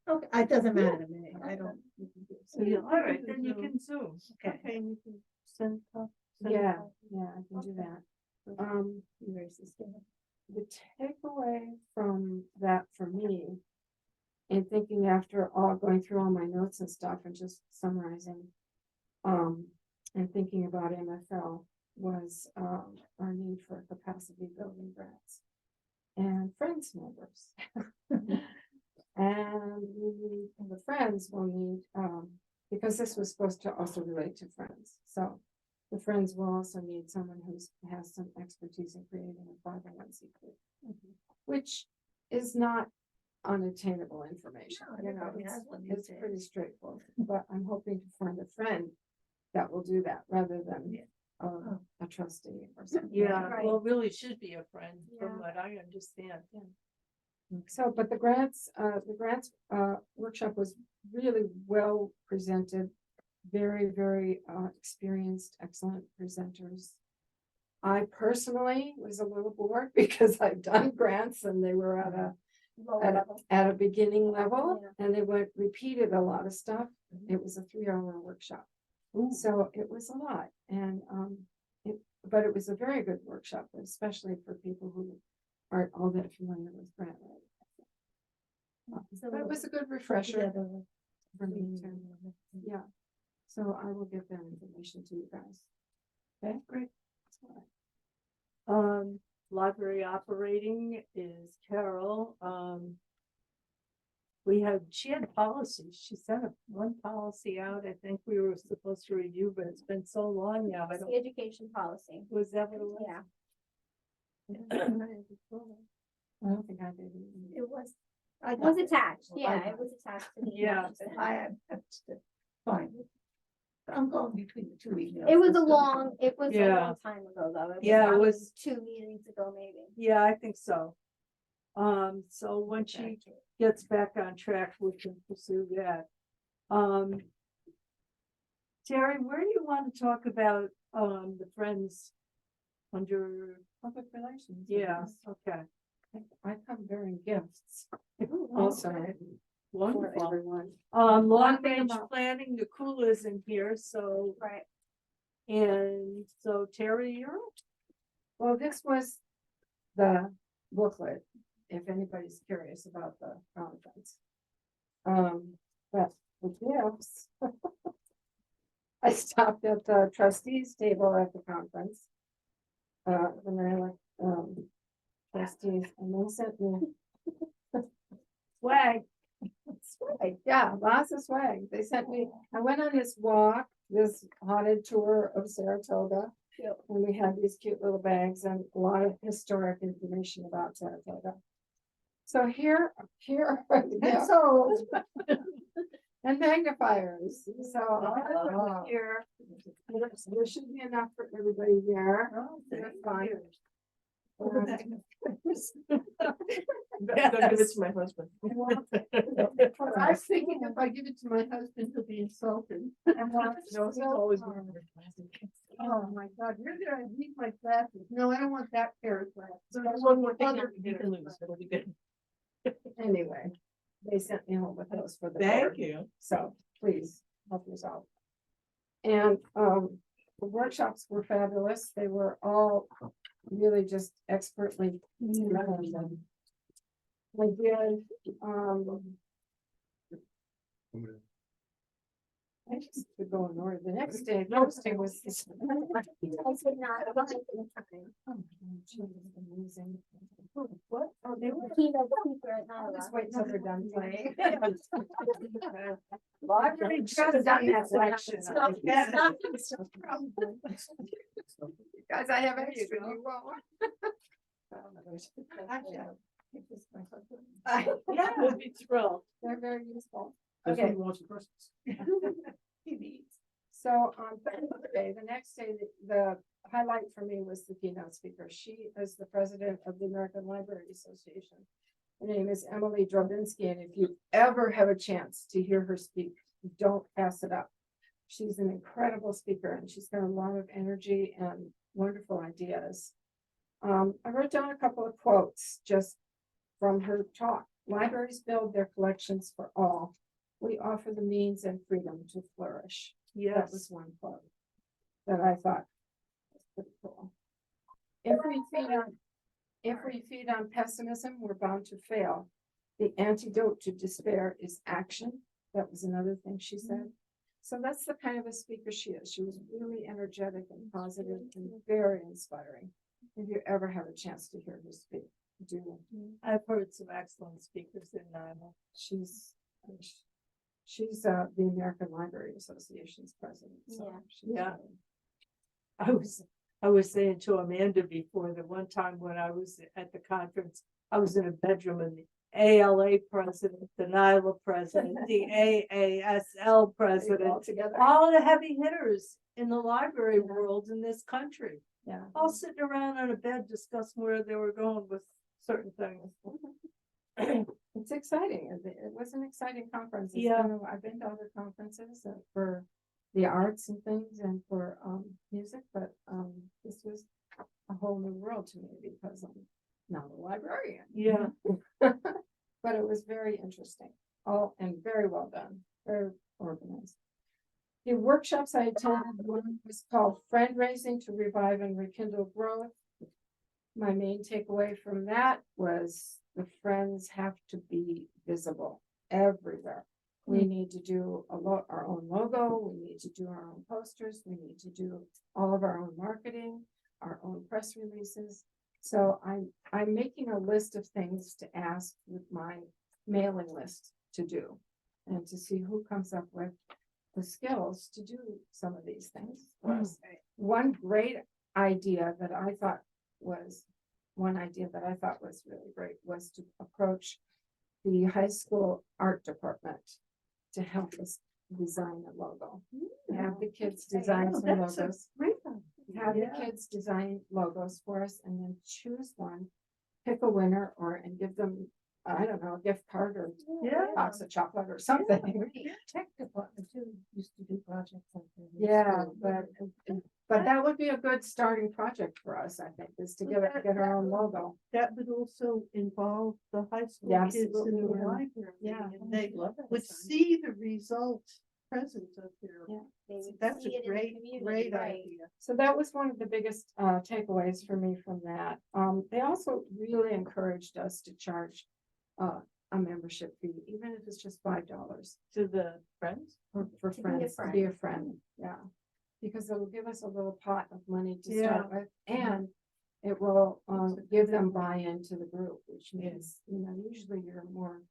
Okay, it doesn't matter to me. I don't. So, Yeah, yeah, all right, then you can Zoom. Okay. Okay, and you can send. Yeah, I can do that. You raise this thing. The takeaway from that for me, in thinking after all, going through all my notes and stuff and just summarizing, and thinking about MFL was, our need for capacity building grants and friends members. And the friends will need, because this was supposed to also relate to friends, so the friends will also need someone has some expertise in creating a 501c3, which is not unattainable information. No, You know, everybody has one these it's days. pretty straightforward, but I'm hoping to find a friend that will do that rather than a trustee or something. Yeah, Right. well, really should be a friend, Yeah. from what I understand. So, but the grants workshop was really well presented, very experienced, excellent presenters. I personally was a little bored because I've done grants and they were at a beginning level Yeah. and they repeated a lot of stuff. It was a 3-hour workshop. So it was a lot and, but it was a very good workshop, especially for people who aren't all that familiar with grant writing. But it was a good refresher for me too. Yeah. So I will get that information to you guys. Okay, great. Library operating is Carol. She had policies. She sent one policy out. I think we were supposed to review, but it's been so long now. I It's don't, the education policy. was that what it was? Yeah, I don't think I did. Either. it was, I it was got it. attached. Well, Yeah, I it was attached to the. Yeah. email. I have to find it. I'm going between the two emails. It was a That's good. long, it was a Yeah. long time ago, though. Yeah, it probably was- 2 meetings ago, maybe. Yeah, I think so. So when she gets back on track, we can pursue that. Terry, where do you want to talk about, the Friends under, Public relations. yeah, okay. I come bearing gifts. Also. For Wonderful. everyone. Long One thing range about- planning, Nicole is in here, so, Right. and so Terry, you're up. Well, this was the booklet, if anybody's curious about the conference. But the gifts. I stopped at the trustees table at the conference. When I went, trustees, and they sent me swag. Swag, yeah, lots of swag. They sent me, I went on this walk, this haunted tour of Saratoga. And we had these cute little bags and a lot of historic information about Saratoga. So here are the gifts. And magnifiers, so here, there should be enough for everybody there. They're fun. Go give it to my husband. I was thinking if I give it to my husband, he'll be insulted. No, he's always So, wearing glasses. Oh my God, you're gonna need my glasses. No, I don't want that pair of glasses. So I there's want one more thing other you pair can of lose, it'll be good. Anyway, they sent me home with those for the Thank board, you. so please help yourself. And the workshops were fabulous. They were all really just expertly run. I did, I just could go in order. The next day was. I could not find it in time. Oh, she was amazing. What? Oh, they were keynote speaker at I'll just NILA. wait till they're done playing. Library Should have done that section. Stop. Guys, I have extra. You won't. Actually, I think this is my husband. Yeah, we'll be thrilled. They're very useful. That's what Okay. he wants for Christmas. He needs. So on Thursday, the next day, the highlight for me was the keynote speaker. She is the president of the American Library Association. Her name is Emily Drobinsky, and if you ever have a chance to hear her speak, don't pass it up. She's an incredible speaker, and she's got a lot of energy and wonderful ideas. I wrote down a couple of quotes just from her talk. Libraries build their collections for all. We offer the means and freedom to flourish. That was one quote that I thought was pretty cool. If we feed on pessimism, we're bound to fail. The antidote to despair is action. That was another thing she said. So that's the kind of a speaker she is. She was really energetic and positive and very inspiring. If you ever have a chance to hear her speak, do. I've heard some excellent speakers in Nima. She's the American Library Association's president. So Yeah. she's Yeah. really- I was saying to Amanda before that one time when I was at the conference, I was in a bedroom and the ALA president, the NILA president, the AASL all president, together. all the heavy hitters in the library world in this country, Yeah. all sitting around on a bed discussing where they were going with certain things. It's exciting. It was an exciting conference. Yeah. I've been to other conferences for the arts and things and for music, but this was a whole new world to me because I'm not a librarian. Yeah. But it was very interesting. Oh, and very well done, very organized. The workshops I attended, one was called Fundraising to Revive and Rekindle Growth. My main takeaway from that was the friends have to be visible everywhere. We need to do our own logo, we need to do our own posters, we need to do all of our own marketing, our own press releases. So I'm making a list of things to ask with my mailing list to do and to see who comes up with the skills to do some of these things for us. One great idea that I thought was really great was to approach the high school art department to help us design a logo. Have the kids design some logos. Have the kids design logos for us and then choose one, pick a winner and give them, I don't know, a gift card or a box of chocolate or something. Tech department too used to do projects like that. Yeah, but that would be a good starting project for us, I think, is to get our own logo. That would also involve the high school Yeah, kids in absolutely, the yeah. library. Yeah. And they Love that would design. see the result present of their. Yeah. They would That's see a it in the great, community, great right. idea. So that was one of the biggest takeaways for me from that. They also really encouraged us to charge a membership fee, even if it's just $5 To the friends? for be a friends, to be a friend, yeah. Because it'll give us a little pot of money to start with, and it will give them buy-in to the group, which means, usually you're more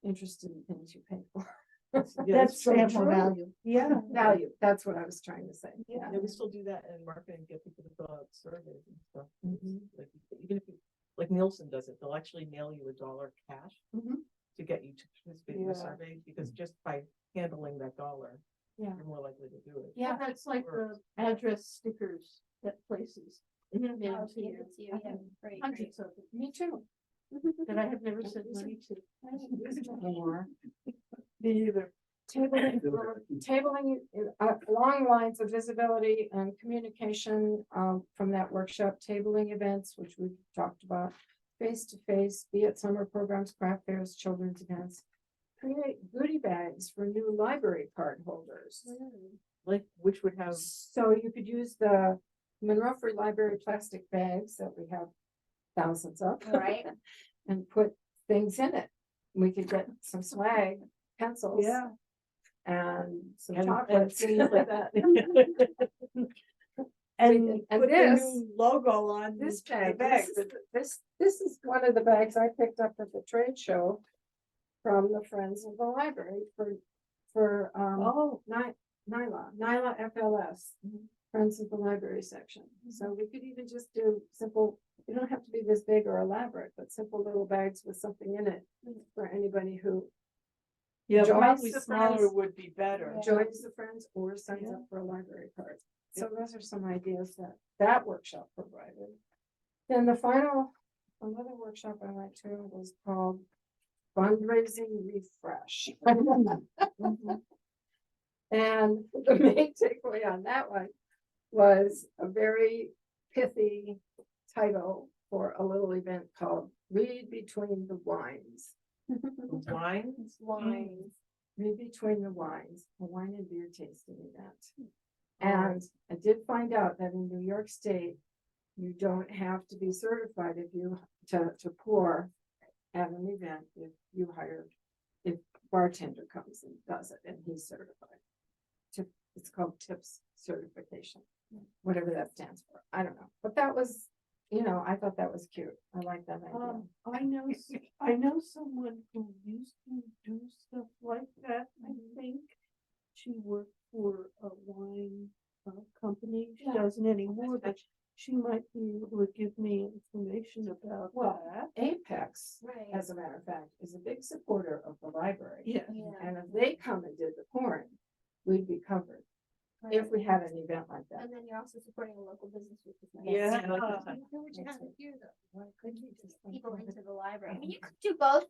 interested in things you pay for. That's so Sample true. value. Yeah. Value, that's what I was trying to say, yeah. Yeah, we still do that in marketing, get people to fill out surveys and stuff. Mhm. Like, even if you, like Nielsen does it, they'll actually mail you $1 cash Mhm. to get you to participate in the Yeah. survey, because just by handling that dollar, Yeah. you're more likely to do it. Yeah. Well, that's like the address stickers that places Mhm. mail I'll to give you. it to you, I yeah, have great, great. hundreds of them Me too. that I have never sent money to. More. Me either. Tabling along lines of visibility and communication from that workshop, tabling events, which we've talked about, face to face, be it summer programs, craft fairs, children's events. Create goodie bags for new library card holders. Like, which would have, So you could use the Monroe Free Library plastic bags that we have thousands of. Right. And put things in it. We could get some swag, pencils. Yeah. And some and chocolates. things like that. And And put the this- new logo on This the bag, bag. this is one of the bags I picked up at the trade show from the Friends of the Library for Oh, NILA FLS, Friends of the Library section. So we could even just do simple, you don't have to be this big or elaborate, but simple little bags with something in it for anybody who Yeah, joins probably the smaller friends. would be better. joins the friends or signs Yeah. up for a library card. So those are some ideas that workshop provided. Then the final, another workshop I went to was called Fundraising Refresh. And the main takeaway on that one was a very pithy title for a little event called Read Between the Wines. Wines? Wines. Read Between the Wines, a wine and beer tasting event. And I did find out that in New York State, you don't have to be certified if you, to pour at an event if you hired, if bartender comes and does it and he's certified. It's called TIPS certification, whatever that stands for. I don't know, but that was, I thought that was cute. I like that idea. I know someone who used to do stuff like that, I think. She worked for a wine company. She Yeah. doesn't anymore, but she might be able to give me information about Well, that. Apex, Right. as a matter of fact, is a big supporter of the library. Yeah. Yeah. And if they come and did the pouring, we'd be covered if we had an event like that. And then you're also supporting a local business, which is nice. Yeah. You know what you have to do though. Why couldn't you just people into the library? I mean, you could do both.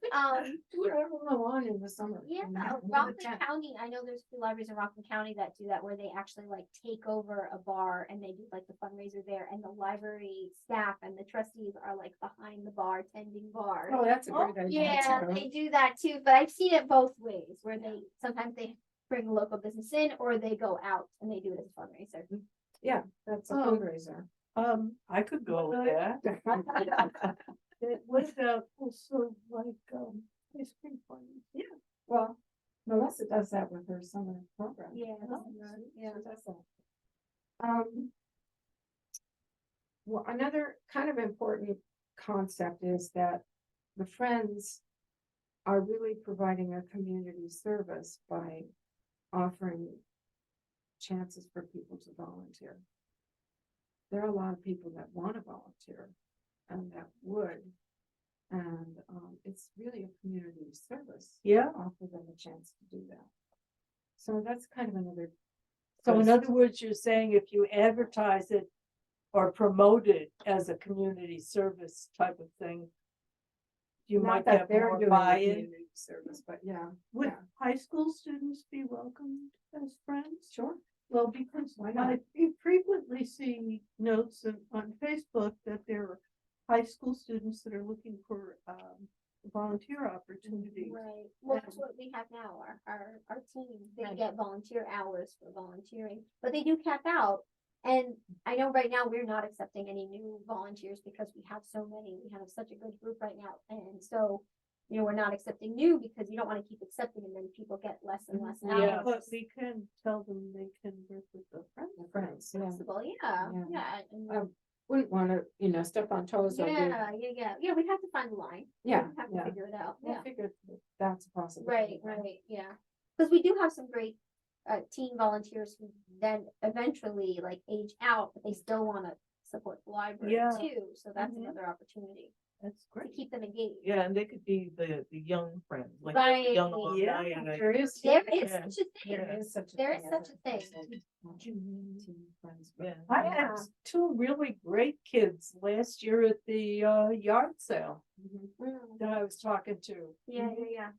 Whatever went on in the summer. Yeah, in the Rockland tent. County, I know there's a few libraries in Rockland County that do that, where they actually like take over a bar and they do like the fundraiser there, and the library staff and the trustees are like behind the bar, tending bar. Oh, that's a great idea. Yeah, too. they do that too, but I've seen it both ways, where they, sometimes they bring a local business in, or they go out and they do it as a fundraiser. Yeah, that's a Oh. fundraiser. I could go with that. What about also like, ice cream parties? Yeah. Well, Melissa does that with her summer program. Yeah, She does that. Well, another kind of important concept is that the Friends are really providing a community service by offering chances for people to volunteer. There are a lot of people that want to volunteer and that would. And it's really a community service. Yeah. to offer them a chance to do that. So that's kind of another. So in twist. other words, you're saying if you advertise it or promote it as a community service type of thing, you Not might that get they're more doing a buy-in. community service, but yeah, Would yeah, high school students be welcomed as friends? sure. Well, because Why not? I frequently see notes on Facebook that there are high school students that are looking for volunteer opportunities. Right, well, that's what we have now, our team, they Right. get volunteer hours for volunteering, but they do cap out. And I know right now, we're not accepting any new volunteers because we have so many, we have such a good group right now, and so. We're not accepting new because you don't wanna keep accepting and then people get less and less Yeah. But hours. we can tell them they can work with the friends. The Friends, yeah. Possible, Yeah. and Wouldn't want to, step on toes. or be- yeah, we have to find the line. Yeah, We have to yeah. figure it out, I yeah. figured that's a possibility. Right, yeah. Because we do have some great teen volunteers who then eventually like age out, but they still want to support the library Yeah. too. So that's Mhm. another opportunity That's to great. keep them engaged. Yeah, and they could be the young friends, like Right. young alumni. Yeah. And I- There is. There is Yeah. such a thing. There is such a There thing. is such a thing. Teen friends. Yeah. I had two really great kids last year at the yard sale Mm, that I was talking to. yeah.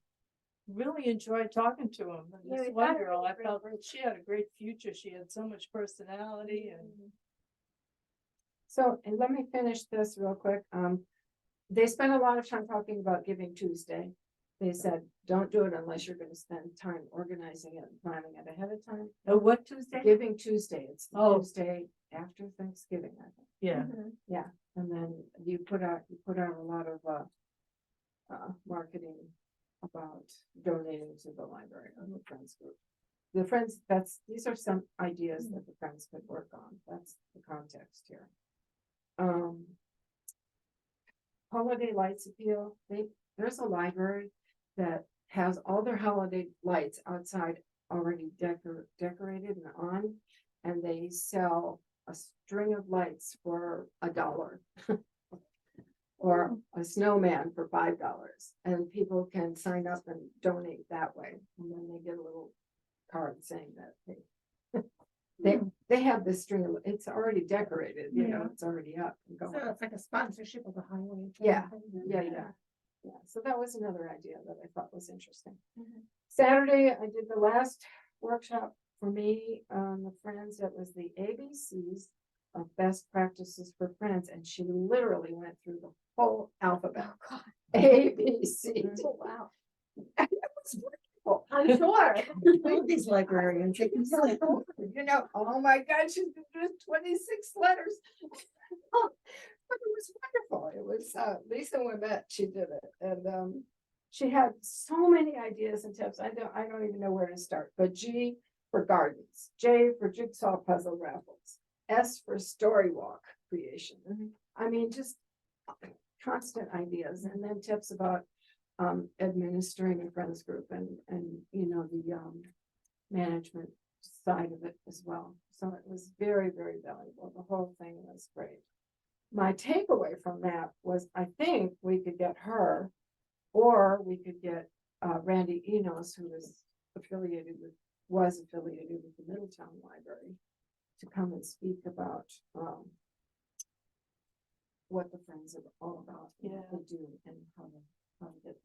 Really enjoyed talking to them. And Yeah, this we've one got a girl, really I great felt group. she had a great future. She had so much personality and Mm. So, and let me finish this real quick. They spent a lot of time talking about Giving Tuesday. They said, don't do it unless you're gonna spend time organizing it and planning it ahead of time. what Tuesday? Giving Tuesday, it's the Oh. Tuesday after Thanksgiving, I think. Yeah, Mhm. And then you put out a lot of, marketing about donating to the library on the Friends group. The Friends, these are some ideas that the Friends could work on. That's the context here. Holiday lights appeal, there's a library that has all their holiday lights outside already decorated and on. And they sell a string of lights for $1. or a snowman for $5. And people can sign up and donate that way. And then they get a little card saying that they have this string of, it's already decorated, you know, it's already up and going. So it's like a sponsorship of the highway. Yeah, kind of. yeah. So that was another idea that I thought was interesting. Mhm. Saturday, I did the last workshop for me, the Friends, that was the ABCs of best practices for Friends, and she literally went through the whole alphabet. A, B, C. Oh, wow. It was wonderful. I'm sure. These librarians, they can sell it. You know, oh my God, she's been doing 26 letters. But it was wonderful. It was Lisa Wimet, she did it. And she had so many ideas and tips. I don't even know where to start. But G for gardens, J for jigsaw puzzle raffles, S for story walk creation. I mean, just constant ideas, and then tips about administering a friends group and you know, the management side of it as well. So it was very, very valuable. The whole thing was great. My takeaway from that was, I think we could get her, or we could get Randy Enos, who was affiliated with the Middletown Library, to come and speak about what the Friends are all about, and what they do, and how to get.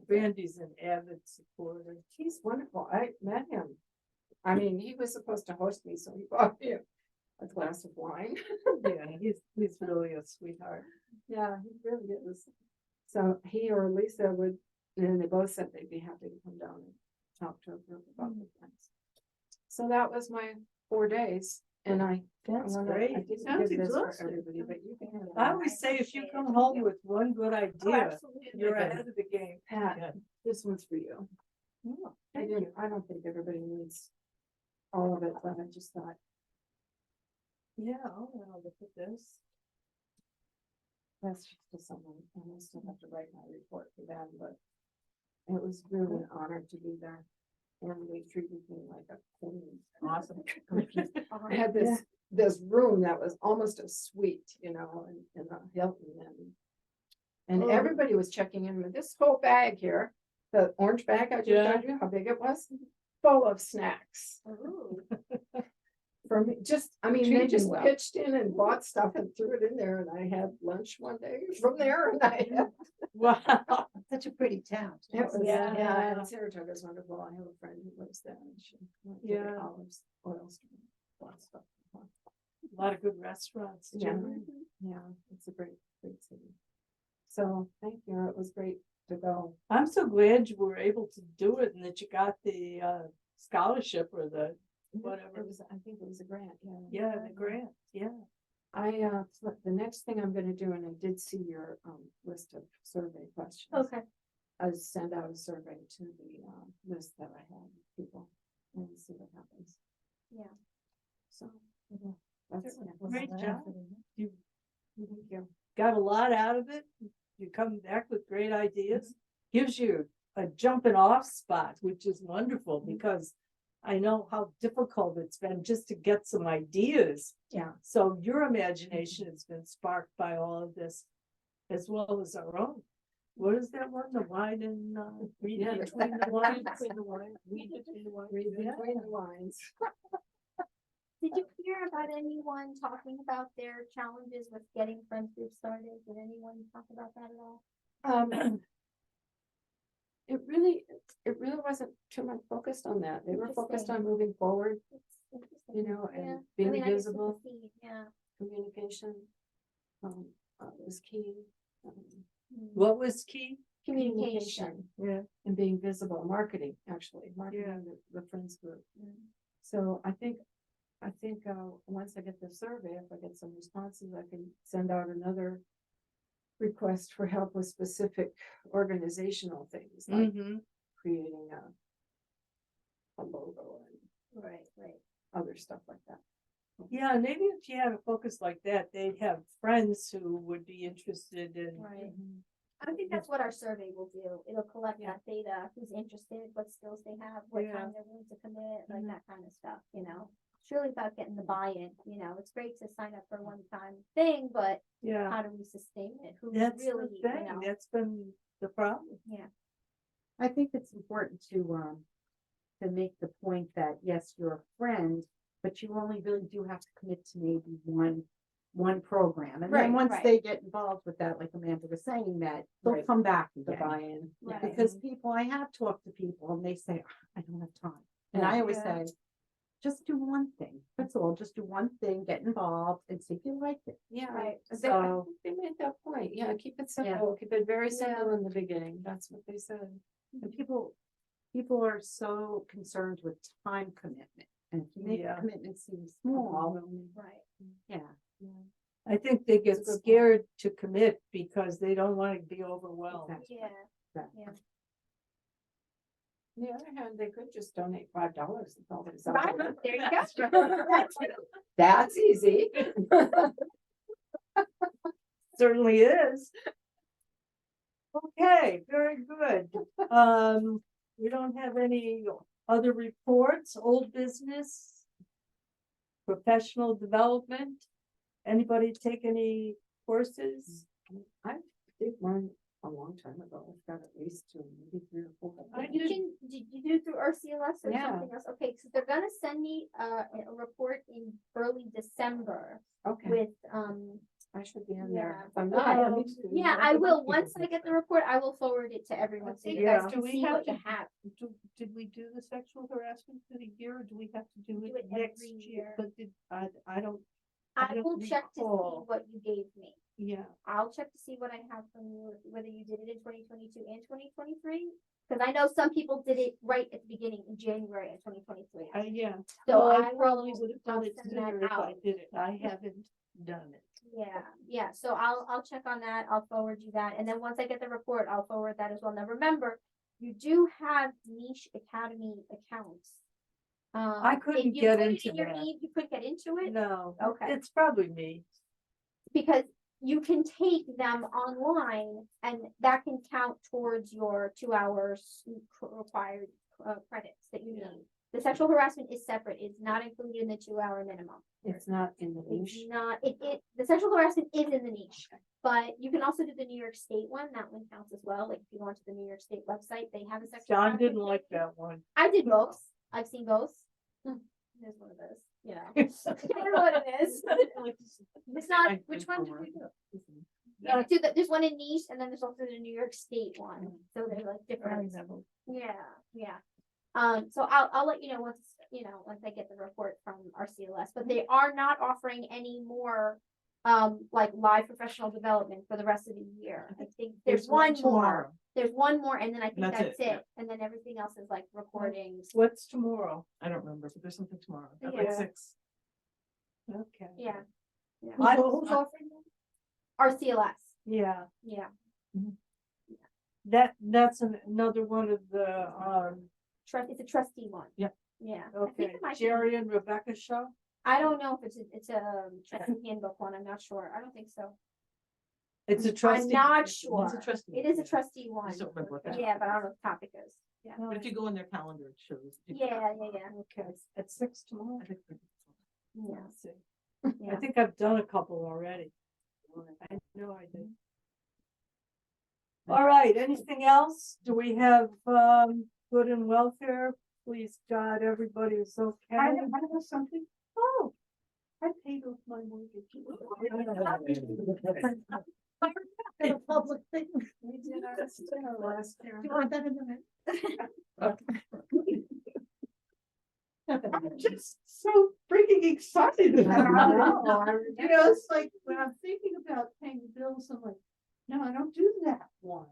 Randy's an avid supporter. He's wonderful. I met him. I mean, he was supposed to host me, so he bought me a glass of wine. Yeah, he's really a sweetheart. Yeah, he really is. So he or Lisa would, and they both said they'd be happy to come down and talk to a group about the Friends. So that was my 4 days, and That's I great. didn't Sounds give this for exhausting. everybody, but you can have it. I always say if you come home with one good idea, you're Okay. ahead of the game. Pat, this one's for you. Oh, I don't think everybody needs all of it, but I just thought, yeah, I'll look at this. that's just to someone, and I still have to write my report for them, but it was really an honor to be there. And they treated me like a queen. Awesome. I had this room that was almost a suite, you know, in a Hilton, and Oh. everybody was checking in with this whole bag here, the orange bag I just Yeah. showed you, how big it was, full of snacks. For me, I mean, they Treated just you well. pitched in and bought stuff and threw it in there, and I had lunch one day from there, and I had. Wow. Such a pretty town. It was, Yeah. yeah, and Saratoga is wonderful. I have a friend who lives there, and she went to the Yeah. olives, oil store, bought stuff. A lot of good restaurants. too. Yeah. Yeah, it's a great city. So, thank you. It was great to go. I'm so glad you were able to do it and that you got the scholarship or the whatever. I think it was a grant, yeah. Yeah, the grant, yeah. The next thing I'm gonna do, and I did see your list of survey questions. Okay. I send out a survey to the list that I have of people and see what happens. Yeah. So, that's. Great job. You Thank you. got a lot out of it. You come back with great ideas. Gives you a jumping off spot, which is wonderful because I know how difficult it's been just to get some ideas. Yeah. So your imagination has been sparked by all of this as well as our own. What is that one? The wine and read Yeah. between the lines, between the wine, read between the lines. Read Yeah. between the lines. Did you hear about anyone talking about their challenges with getting friends groups started? Did anyone talk about that at all? It really wasn't too much focused on that. They were focused on moving forward, It's interesting. you know, Yeah. and I being mean, I guess it's visible, the seed, yeah. communication. Was key. What was key? Communication. Yeah. And being visible, marketing, actually, marketing the Friends group. So I think, once I get the survey, if I get some responses, I can send out another request for help with specific organizational things, like creating a logo and Right. other stuff like that. Yeah, maybe if you had a focus like that, they'd have friends who would be interested in. Right. I think that's what our survey will do. It'll collect that data, who's interested, what skills they have, what Yeah. time they're willing to commit, like that kind of stuff, you know? It's really about getting the buy-in, you know, it's great to sign up for a one-time thing, but Yeah, how do we sustain it? Who that's the really, you thing, know, that's been the problem. yeah. I think it's important to make the point that, yes, you're a friend, but you only really do have to commit to maybe one program. And Right, then once right. they get involved with that, like Amanda was saying, that they'll Right. come back The again. buy-in. Right. Because I have talked to people and they say, "Ah, I don't have time. And I always Yeah. say, just do one thing. That's all. Just do one thing, get involved and see if you like it. Yeah, Right. I So- think they made that point. Yeah, keep it simple, keep it very simple Yeah. in the beginning. That's what they said. And people are so concerned with time commitment. And if you make the Yeah. commitment seem small, Right. yeah. I think they get It's a good point. scared to commit because they don't want to be overwhelmed. Exactly. Yeah, Right. yeah. On the other hand, they could just donate $5 and tell themselves. Right, there you go. That's easy. Certainly is. Okay, very good. We don't have any other reports, old business, professional development. Anybody take any courses? I did one a long time ago. I've got at least two, maybe 3 or 4. Did you do through RCLS or Yeah. something else? Okay, so they're gonna send me a report in early December Okay, with, I should be in yeah. there. If I'm not, Well, me too. yeah, I will, once I get the report, I will forward it to everyone, so you Yeah. guys Do can we see have what you to- have. Did we do the sexual harassment for the year, or do we have to do Do it it next every year? year. But I don't, I don't will check to see recall. what you gave me. yeah, I'll check to see what I have from you, whether you did it in 2022 and 2023. Cause I know some people did it right at the beginning in January of 2023. yeah. So Well, I probably will- would have I'll done it send that sooner if I out. did it. I haven't done it. Yeah, so I'll check on that, I'll forward you that, and then once I get the report, I'll forward that as well. Now, remember, you do have niche academy accounts. I if couldn't you get put it into in your that. You couldn't get into it, No, Okay. it's probably me. because you can take them online, and that can count towards your 2 hours required credits that you need. The sexual harassment is separate, it's not included in the 2-hour minimum. It's not in the It's niche. not, the sexual harassment is in the niche, but you can also do the New York State one, that one counts as well, like if you go onto the New York State website, they have a sexual. John harassment didn't like section. that one. I did both, I've seen both. There's one of those, you know. I don't know what it is. It's not, which one did we do? Yeah, there's one in niche, and then there's also the New York State one, so they're like different. Yeah. So I'll let you know once I get the report from RCLS, but they are not offering any more like live professional development for the rest of the year. I think there's one more. There's one more, and then I think That's that's it, yeah. it. And then everything else is like recordings. What's tomorrow? I don't remember, but there's something tomorrow. At Yeah. like 6. Okay. Yeah. Who's offering them? RCLS. Yeah, Yeah. that's another one of the, It's a trustee one. Yep. Yeah. I think okay, it might be- Jerry and Rebecca show. I don't know if it's a trustee handbook one. I'm not sure. I don't think so. It's a I'm trustee. not It's sure. a trustee. It is a yeah. trustee I one. just don't remember what that. Yeah, but I don't know what the topic is. Yeah. But if you go in their calendar, it shows. Yeah. Okay, at 6 tomorrow. I think- Yeah. Let's see. I Yeah. think I've done a couple already. I know I did. All right, anything else? Do we have good and welfare? Please, God, everybody is okay. I have something. Oh, I paid off my mortgage. A public thing. We did our dinner last year. Do you want that in the minute? I'm just so freaking excited about it. You know, it's like when I'm thinking about paying bills, I'm like, no, I don't do that one.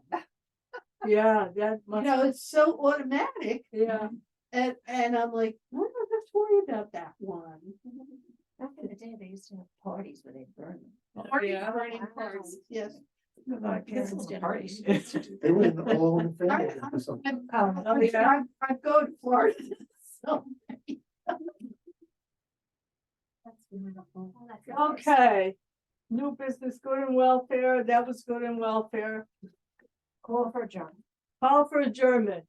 Yeah, that You must, know, it's so automatic. yeah. And I'm like, I don't have to worry about that one. Back in the day, they used to have parties where they burn them. Yeah. Burning parties, yes. My parents did. Parties. They were in the all in favor or something. I go to Florida. So That's wonderful. Oh, that's really nice. Okay, new business, good and welfare, that was good and welfare. Call for John. Call for adjournment.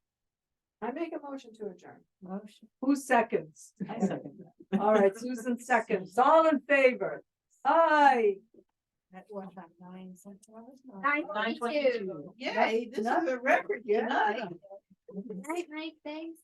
I make a motion to adjourn. Motion. Who seconds? I second that. All right, Susan seconds. All in favor? Aye. At what time, 9 Central? 9:22. Yay, this is a record Yeah. tonight. Night, night, thanks.